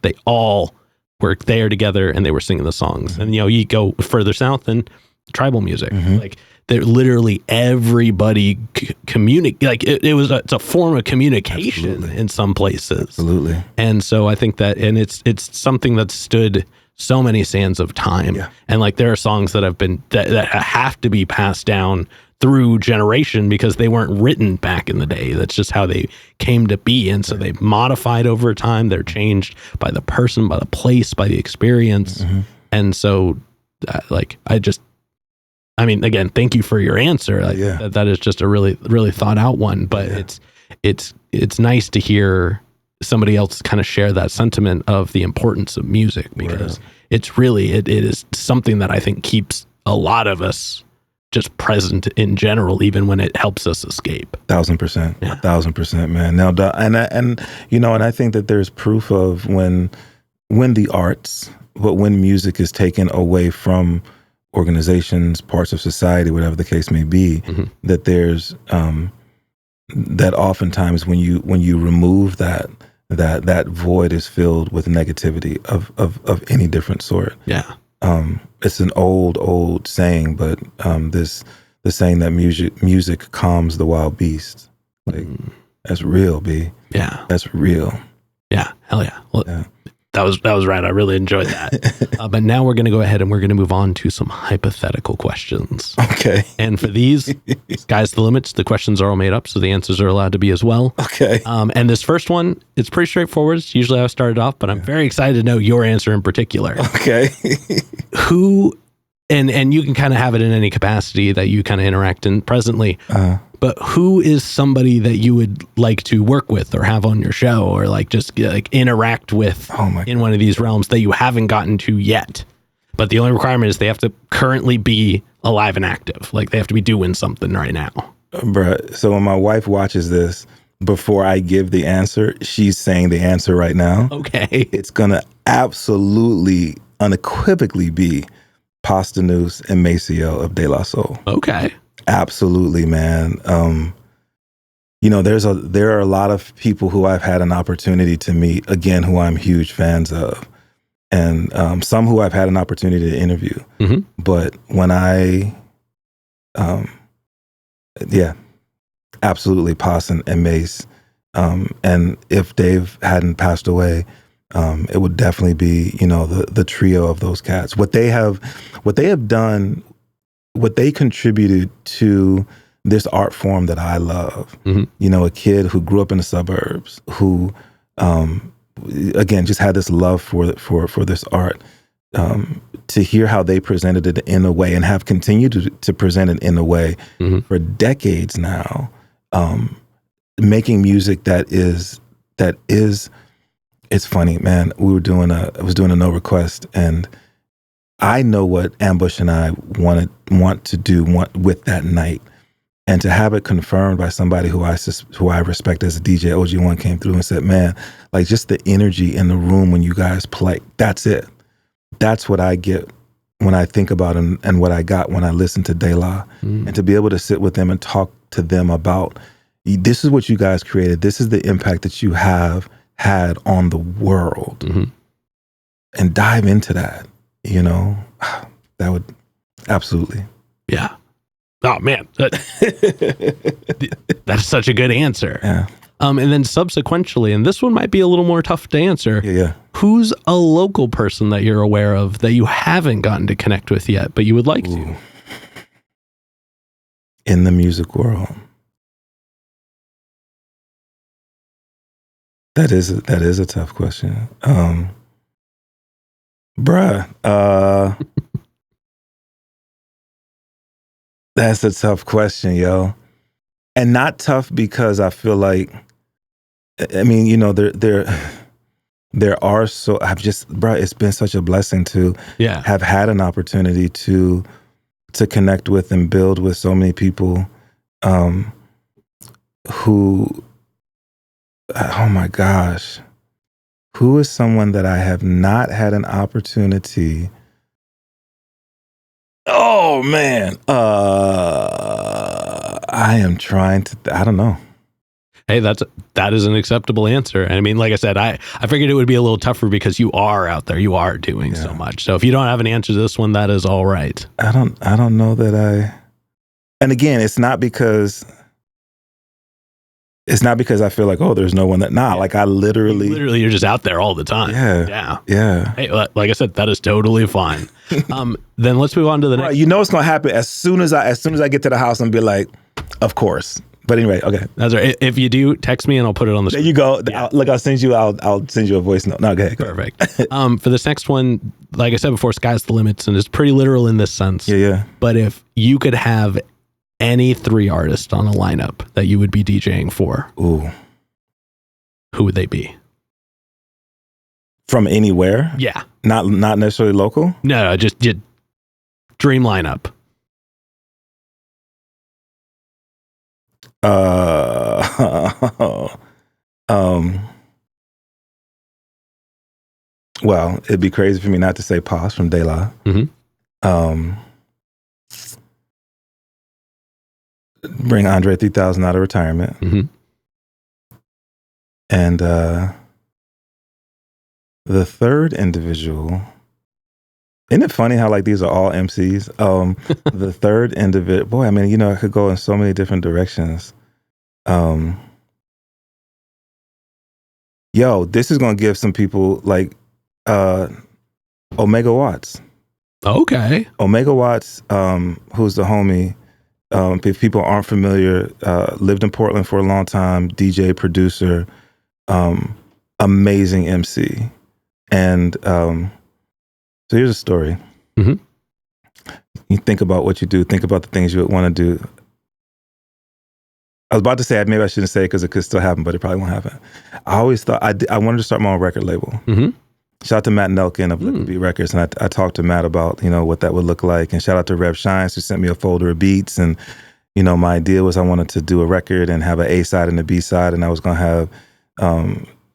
Speaker 1: They all were there together and they were singing the songs. And, you go further south and tribal music. Like, they're literally everybody communicate. Like, it's a form of communication in some places.
Speaker 2: Absolutely.
Speaker 1: And so I think that, and it's something that stood so many sands of time. And like, there are songs that that have to be passed down through generation because they weren't written back in the day. That's just how they came to be. And so they've modified over time. They're changed by the person, by the place, by the experience. And so again, thank you for your answer. That is just a really, really thought out one, but it's nice to hear somebody else kind of share that sentiment of the importance of music, because it's really, it is something that I think keeps a lot of us just present in general, even when it helps us escape.
Speaker 2: 1,000%, 1,000%, man. Now, and I think that there's proof of when the arts, but when music is taken away from organizations, parts of society, whatever the case may be, that there's that oftentimes when you remove that void is filled with negativity of any different sort. It's an old saying, but the saying that music calms the wild beast. Like, that's real, B.
Speaker 1: Yeah,
Speaker 2: that's real.
Speaker 1: Yeah, hell yeah. Well, that was right. I really enjoyed that. But now we're going to go ahead and we're going to move on to some hypothetical questions.
Speaker 2: Okay.
Speaker 1: And for these, sky's the limits. The questions are all made up, so the answers are allowed to be as well.
Speaker 2: Okay.
Speaker 1: And this first one, it's pretty straightforward. It's usually how I started off, but I'm very excited to know your answer in particular.
Speaker 2: Okay.
Speaker 1: Who, and you can kind of have it in any capacity that you kind of interact in presently. But who is somebody that you would like to work with or have on your show, or just interact with in one of these realms that you haven't gotten to yet? But the only requirement is they have to currently be alive and active. Like they have to be doing something right now.
Speaker 2: Bruh, so when my wife watches this, before I give the answer, she's saying the answer right now.
Speaker 1: Okay.
Speaker 2: It's going to absolutely, unequivocally be Posdnuos and Maceo of De La Soul.
Speaker 1: Okay.
Speaker 2: Absolutely, man. There are a lot of people who I've had an opportunity to meet, again, who I'm huge fans of, and some who I've had an opportunity to interview.
Speaker 1: Mm-hmm.
Speaker 2: But when absolutely, Pos and Mace. And if Dave hadn't passed away, it would definitely be, the trio of those cats. What they have done, what they contributed to this art form that I love. Mm-hmm. A kid who grew up in the suburbs, who, again, just had this love for this art. To hear how they presented it in a way and have continued to present it in a way mm-hmm. for decades now, making music that is, it's funny, man. I was doing a no request, and I know what Ambush and I want to do with that night, and to have it confirmed by somebody who I respect as a DJ. OG1 came through and said, man, like just the energy in the room when you guys play, that's it. That's what I get when I think about and what I got when I listen to De La. And to be able to sit with them and talk to them about, this is what you guys created. This is the impact that you have had on the world. Mm-hmm. And dive into that, that would absolutely.
Speaker 1: Yeah. Oh, man. That's such a good answer.
Speaker 2: Yeah.
Speaker 1: And then subsequently, and this one might be a little more tough to answer.
Speaker 2: Yeah.
Speaker 1: Who's a local person that you're aware of that you haven't gotten to connect with yet, but you would like to?
Speaker 2: In the music world. That is a tough question. That's a tough question, yo. And not tough because I feel like, there are it's been such a blessing to have had an opportunity to connect with and build with so many people who, oh my gosh, who is someone that I have not had an opportunity? Oh man, I am trying to. I don't know.
Speaker 1: Hey, that is an acceptable answer. And I mean, like I said, I figured it would be a little tougher because you are out there, you are doing so much. So if you don't have an answer to this one, that is all right.
Speaker 2: I don't know that and again, it's not because I feel like, oh, there's no one that, like I literally
Speaker 1: you're just out there all the time.
Speaker 2: Yeah.
Speaker 1: Hey, like I said, that is totally fine. Then let's move on to the next.
Speaker 2: Right, it's going to happen as soon as I get to the house and be like, of course. But anyway, okay.
Speaker 1: That's right. If you do, text me and I'll put it on the screen.
Speaker 2: There you go. Yeah. I'll send you a voice note. No, go ahead.
Speaker 1: Perfect. For this next one, like I said before, sky's the limits, and it's pretty literal in this sense.
Speaker 2: Yeah.
Speaker 1: But if you could have any 3 artists on a lineup that you would be DJing for,
Speaker 2: ooh,
Speaker 1: who would they be?
Speaker 2: From anywhere?
Speaker 1: Yeah.
Speaker 2: Not necessarily local?
Speaker 1: No, just dream lineup.
Speaker 2: Well, it'd be crazy for me not to say Pos from De La. Mm-hmm. Bring Andre 3000 out of retirement. Mm-hmm. And the third individual, isn't it funny how like these are all MCs? The third individual, boy, I mean, I could go in so many different directions. This is going to give some people like Omega Watts.
Speaker 1: Okay.
Speaker 2: Omega Watts, who's the homie, if people aren't familiar, lived in Portland for a long time, DJ, producer, amazing MC. And so here's a story. Mm-hmm. You think about what you do, think about the things you would want to do. I was about to say, maybe I shouldn't say it because it could still happen, but it probably won't happen. I always thought I wanted to start my own record label. Mm-hmm. shout out to Matt Nelkin of Liquid Beat Records. And I talked to Matt about, what that would look like. And shout out to Rev Shines, who sent me a folder of beats. And, my idea was I wanted to do a record and have an A side and a B side. And I was going to have,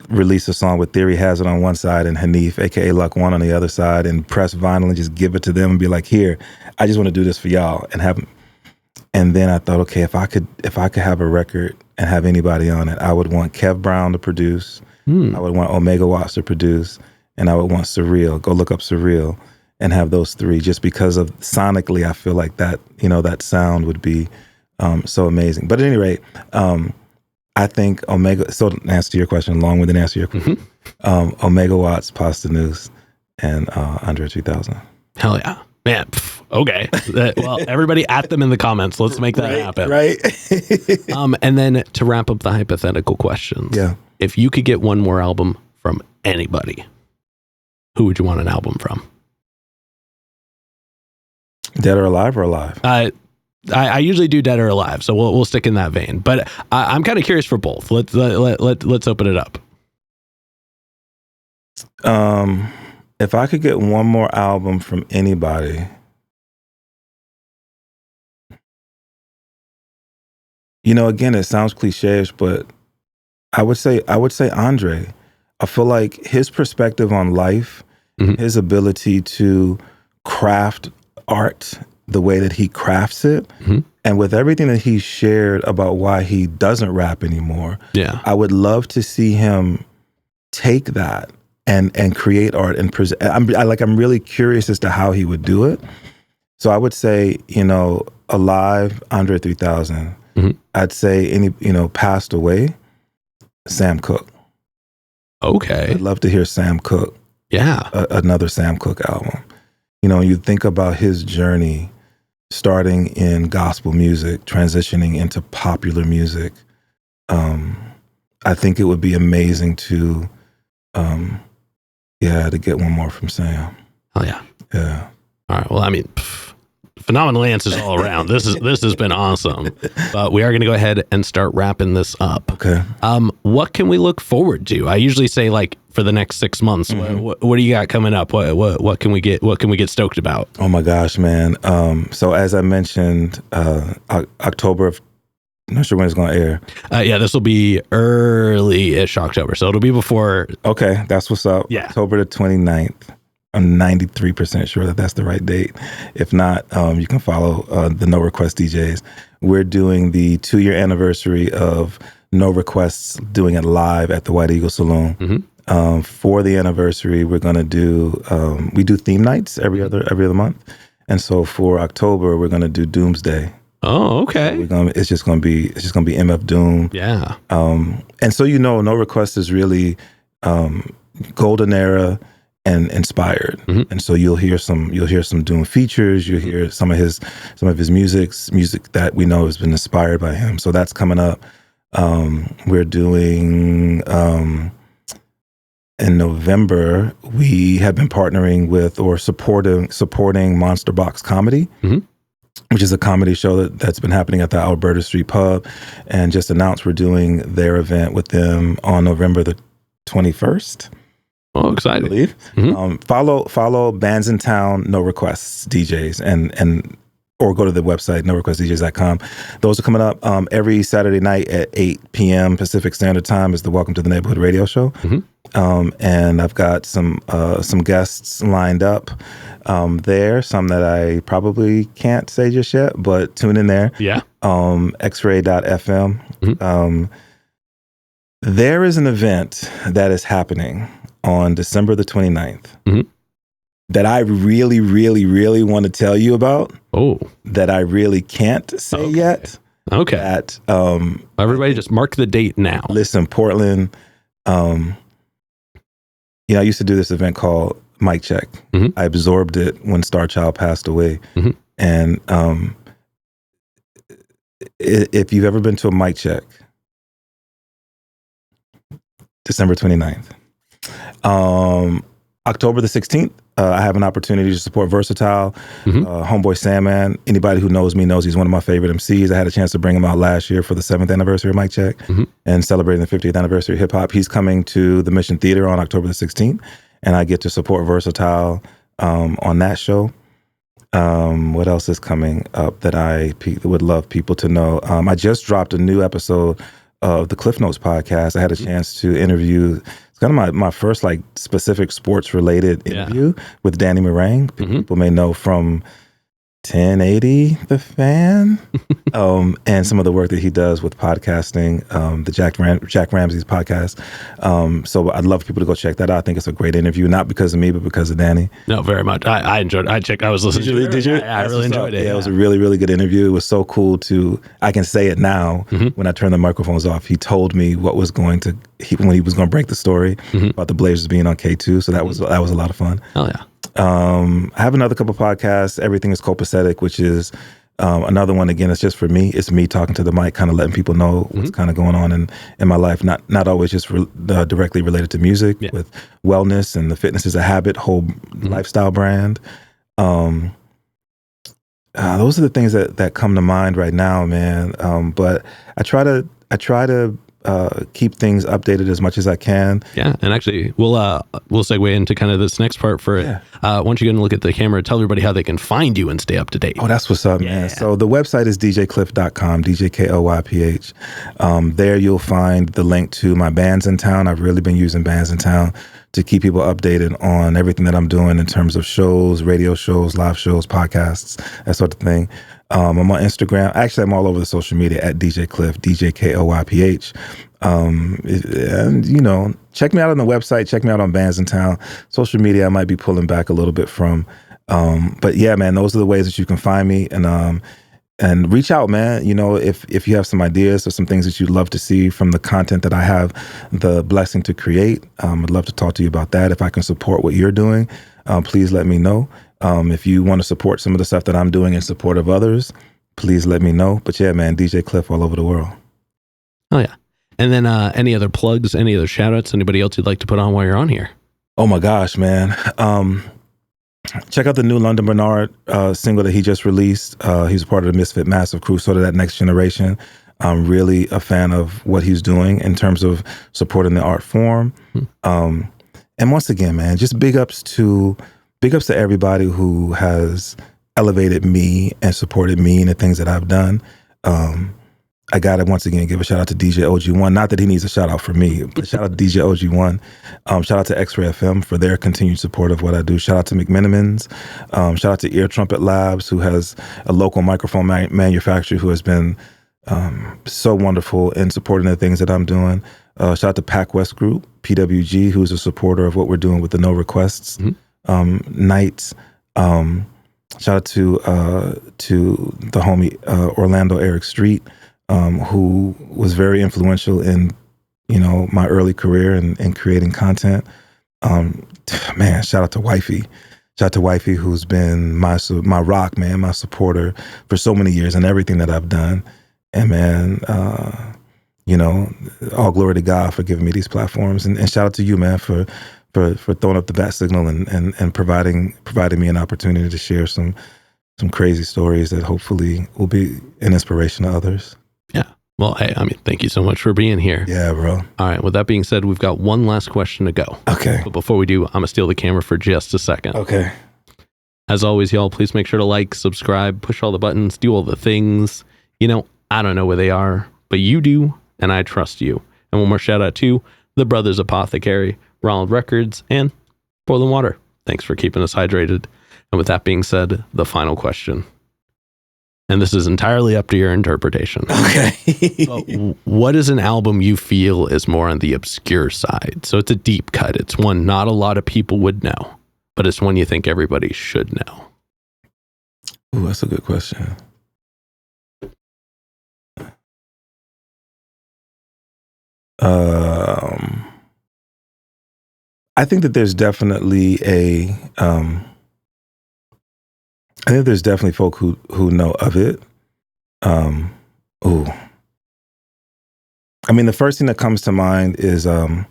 Speaker 2: release a song with Theory Has It on one side and Hanif, aka Luck One, on the other side, and press vinyl and just give it to them and be like, here, I just want to do this for y'all, and have. And then I thought, okay, if I could have a record and have anybody on it, I would want Kev Brown to produce, I would want Omega Watts to produce, and I would want Surreal. Go look up Surreal and have those three, just because of sonically, I feel like that, that sound would be so amazing. But at any rate, I think Omega, so to answer your question, long with an answer to your question, Omega Watts, Posdnuos, and Andre 3000.
Speaker 1: Hell yeah. Man, okay. Well, everybody at them in the comments. Let's make that happen.
Speaker 2: Right.
Speaker 1: And then to wrap up the hypothetical questions.
Speaker 2: Yeah.
Speaker 1: If you could get one more album from anybody, who would you want an album from?
Speaker 2: Dead or alive or alive?
Speaker 1: I usually do dead or alive, so we'll stick in that vein. But I'm kind of curious for both. Let's open it up.
Speaker 2: If I could get one more album from anybody, again, it sounds cliche-ish, but I would say Andre. I feel like his perspective on life, his ability to craft art the way that he crafts it, and with everything that he shared about why he doesn't rap anymore, I would love to see him take that and create art and present. I'm really curious as to how he would do it. So I would say, alive, Andre 3000. I'd say passed away, Sam Cooke.
Speaker 1: Okay.
Speaker 2: I'd love to hear Sam Cooke.
Speaker 1: Yeah.
Speaker 2: Another Sam Cooke album. You think about his journey, starting in gospel music, transitioning into popular music. I think it would be amazing to get one more from Sam.
Speaker 1: Oh yeah.
Speaker 2: Yeah.
Speaker 1: All right. Well, I mean, phenomenal answers all around. This has been awesome. But we are going to go ahead and start wrapping this up.
Speaker 2: Okay.
Speaker 1: What can we look forward to? I usually say for the next 6 months. What do you got coming up? What can we get? What can we get stoked about?
Speaker 2: Oh my gosh, man. So as I mentioned, October of. I'm not sure when it's going to air.
Speaker 1: This will be early-ish October, so it'll be before.
Speaker 2: Okay, that's what's up.
Speaker 1: Yeah.
Speaker 2: October the 29th. I'm 93% sure that that's the right date. If not, you can follow the No Request DJs. We're doing the 2-year anniversary of No Requests, doing it live at the White Eagle Saloon. For the anniversary, we're going to do, we do theme nights every other month. And so for October, we're going to do Doomsday.
Speaker 1: Oh, okay.
Speaker 2: So it's just gonna be MF Doom.
Speaker 1: Yeah.
Speaker 2: And so No Request is really golden era and inspired. And so you'll hear some Doom features. You'll hear some of his music that we know has been inspired by him. So that's coming up. We're doing in November. We have been partnering with or supporting Monster Box Comedy. Which is a comedy show that's been happening at the Alberta Street Pub, and just announced we're doing their event with them on November the 21st.
Speaker 1: Oh, exciting.
Speaker 2: I believe. Follow Bands in Town, No Requests DJs, and or go to the website, norequestdjs.com. Those are coming up every Saturday night at 8 p.m. Pacific Standard Time is the Welcome to the Neighborhood radio show. And I've got some guests lined up there, some that I probably can't say just yet, but tune in there.
Speaker 1: Yeah.
Speaker 2: xray.fm. There is an event that is happening on December the 29th that I really, really, really want to tell you about.
Speaker 1: Oh. That
Speaker 2: I really can't say yet.
Speaker 1: Okay.
Speaker 2: That
Speaker 1: everybody just mark the date now.
Speaker 2: Listen, Portland. I used to do this event called Mic Check. I absorbed it when Star Child passed away. And if you've ever been to a Mic Check, December 29th. October the 16th, I have an opportunity to support Versatile, Homeboy Sandman. Anybody who knows me knows he's one of my favorite MCs. I had a chance to bring him out last year for the 7th anniversary of Mic Check and celebrating the 50th anniversary of hip hop. He's coming to the Mission Theater on October the 16th. and I get to support Versatile on that show. What else is coming up that I would love people to know? I just dropped a new episode of the Kliff Notes podcast. I had a chance to interview. It's kind of my first like specific sports related interview with Danny Meringue. People may know from 1080 The Fan, and some of the work that he does with podcasting, the Jack Ramsey's podcast. So I'd love people to go check that out. I think it's a great interview, not because of me, but because of Danny.
Speaker 3: No, very much. I enjoyed it. I was listening to it.
Speaker 2: Did you?
Speaker 3: Yeah, I really enjoyed it.
Speaker 2: Yeah, it was a really, really good interview. It was so cool I can say it now when I turn the microphones off. He told me what was when he was going to break the story about the Blazers being on K2. So that was a lot of fun.
Speaker 3: Oh, yeah.
Speaker 2: I have another couple podcasts. Everything is Copacetic, which is another one. Again, it's just for me. It's me talking to the mic, kind of letting people know what's kind of going on in my life. Not always just directly related to music, with wellness and the Fitness is a Habit whole lifestyle brand. Those are the things that come to mind right now, man. But I try to keep things updated as much as I can.
Speaker 3: Yeah, and actually, we'll segue into kind of this next part for it. Once you go and look at the camera, tell everybody how they can find you and stay up to date.
Speaker 2: Oh, that's what's up, man. So the website is djklyph.com, DJKLYPH. There you'll find the link to my bands in town. I've really been using bands in town to keep people updated on everything that I'm doing in terms of shows, radio shows, live shows, podcasts, that sort of thing. I'm on Instagram. Actually, I'm all over the social media at DJ Klyph, DJKLYPH. And, check me out on the website. Check me out on Bands in Town. Social media, I might be pulling back a little bit from. But yeah, man, those are the ways that you can find me. And reach out, man. If you have some ideas or some things that you'd love to see from the content that I have the blessing to create, I'd love to talk to you about that. If I can support what you're doing, please let me know. If you want to support some of the stuff that I'm doing in support of others, please let me know. But yeah, man, DJ Klyph all over the world.
Speaker 3: Oh, yeah. And then any other plugs, any other shout outs, anybody else you'd like to put on while you're on here?
Speaker 2: Oh my gosh, man. Check out the new London Bernard single that he just released. He's a part of the Misfit Massive crew, sort of that next generation. I'm really a fan of what he's doing in terms of supporting the art form. And once again, man, just big ups to everybody who has elevated me and supported me and the things that I've done. I got to once again give a shout out to DJ OG1. Not that he needs a shout out for me, but shout out to DJ OG1. Shout out to X-Ray FM for their continued support of what I do. Shout out to McMenamins. Shout out to Ear Trumpet Labs, who has a local microphone manufacturer who has been so wonderful in supporting the things that I'm doing. Shout out to Pac West Group, PWG, who's a supporter of what we're doing with the No Requests nights. Shout out to the homie Orlando Eric Street, who was very influential in my early career and creating content. Man, shout out to Wifey. Shout out to Wifey, who's been my rock, man, my supporter for so many years and everything that I've done. And man, all glory to God for giving me these platforms. And shout out to you, man, for throwing up the bat signal and providing me an opportunity to share some crazy stories that hopefully will be an inspiration to others.
Speaker 3: Yeah. Well, hey, thank you so much for being here.
Speaker 2: Yeah, bro.
Speaker 3: All right. With that being said, we've got one last question to go.
Speaker 2: Okay.
Speaker 3: But before we do, I'm going to steal the camera for just a second.
Speaker 2: Okay.
Speaker 3: As always, y'all, please make sure to like, subscribe, push all the buttons, do all the things. I don't know where they are, but you do, and I trust you. And one more shout out to the Brothers Apothecary, Ronald Records, and Boiling Water. Thanks for keeping us hydrated. And with that being said, the final question. And this is entirely up to your interpretation.
Speaker 2: Okay.
Speaker 3: What is an album you feel is more on the obscure side? So it's a deep cut. It's one not a lot of people would know, but it's one you think everybody should know.
Speaker 2: Ooh, that's a good question. I think that there's definitely folk who know of it. The first thing that comes to mind is the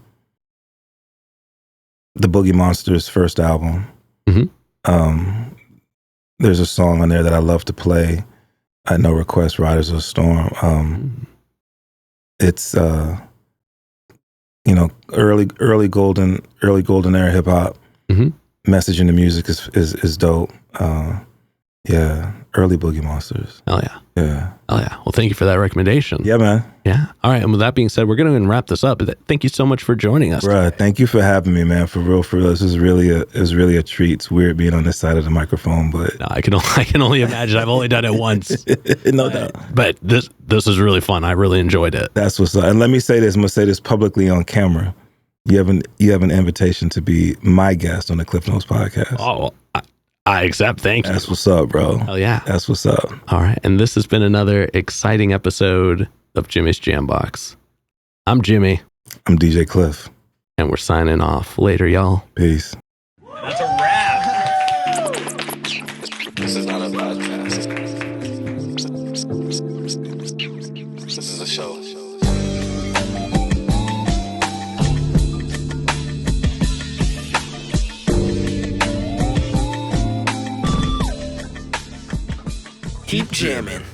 Speaker 2: Boogie Monsters' first album. Mm-hmm. There's a song on there that I love to play at No Request, Riders of the Storm. It's early golden era hip hop. Message in the music is dope. Early Boogie Monsters.
Speaker 3: Oh yeah.
Speaker 2: Yeah.
Speaker 3: Oh yeah. Well, thank you for that recommendation.
Speaker 2: Yeah, man.
Speaker 3: Yeah. All right. And with that being said, we're going to wrap this up. Thank you so much for joining us.
Speaker 2: Bruh, thank you for having me, man. For real. This is really a treat. It's weird being on this side of the microphone, but
Speaker 3: No, I can only imagine. I've only done it once.
Speaker 2: no doubt.
Speaker 3: But this is really fun. I really enjoyed it.
Speaker 2: That's what's up. And let me say this. I'm gonna say this publicly on camera. You have an invitation to be my guest on the Kliff Notes podcast.
Speaker 3: Oh, I accept. Thank you.
Speaker 2: That's what's up, bro.
Speaker 3: Hell yeah.
Speaker 2: That's what's up.
Speaker 3: All right. And this has been another exciting episode of Jimmy's Jambox. I'm Jimmy.
Speaker 2: I'm DJ Klyph.
Speaker 3: And we're signing off. Later, y'all.
Speaker 2: Peace.
Speaker 4: That's a wrap. This is not a podcast. This is a show.
Speaker 5: Keep jamming.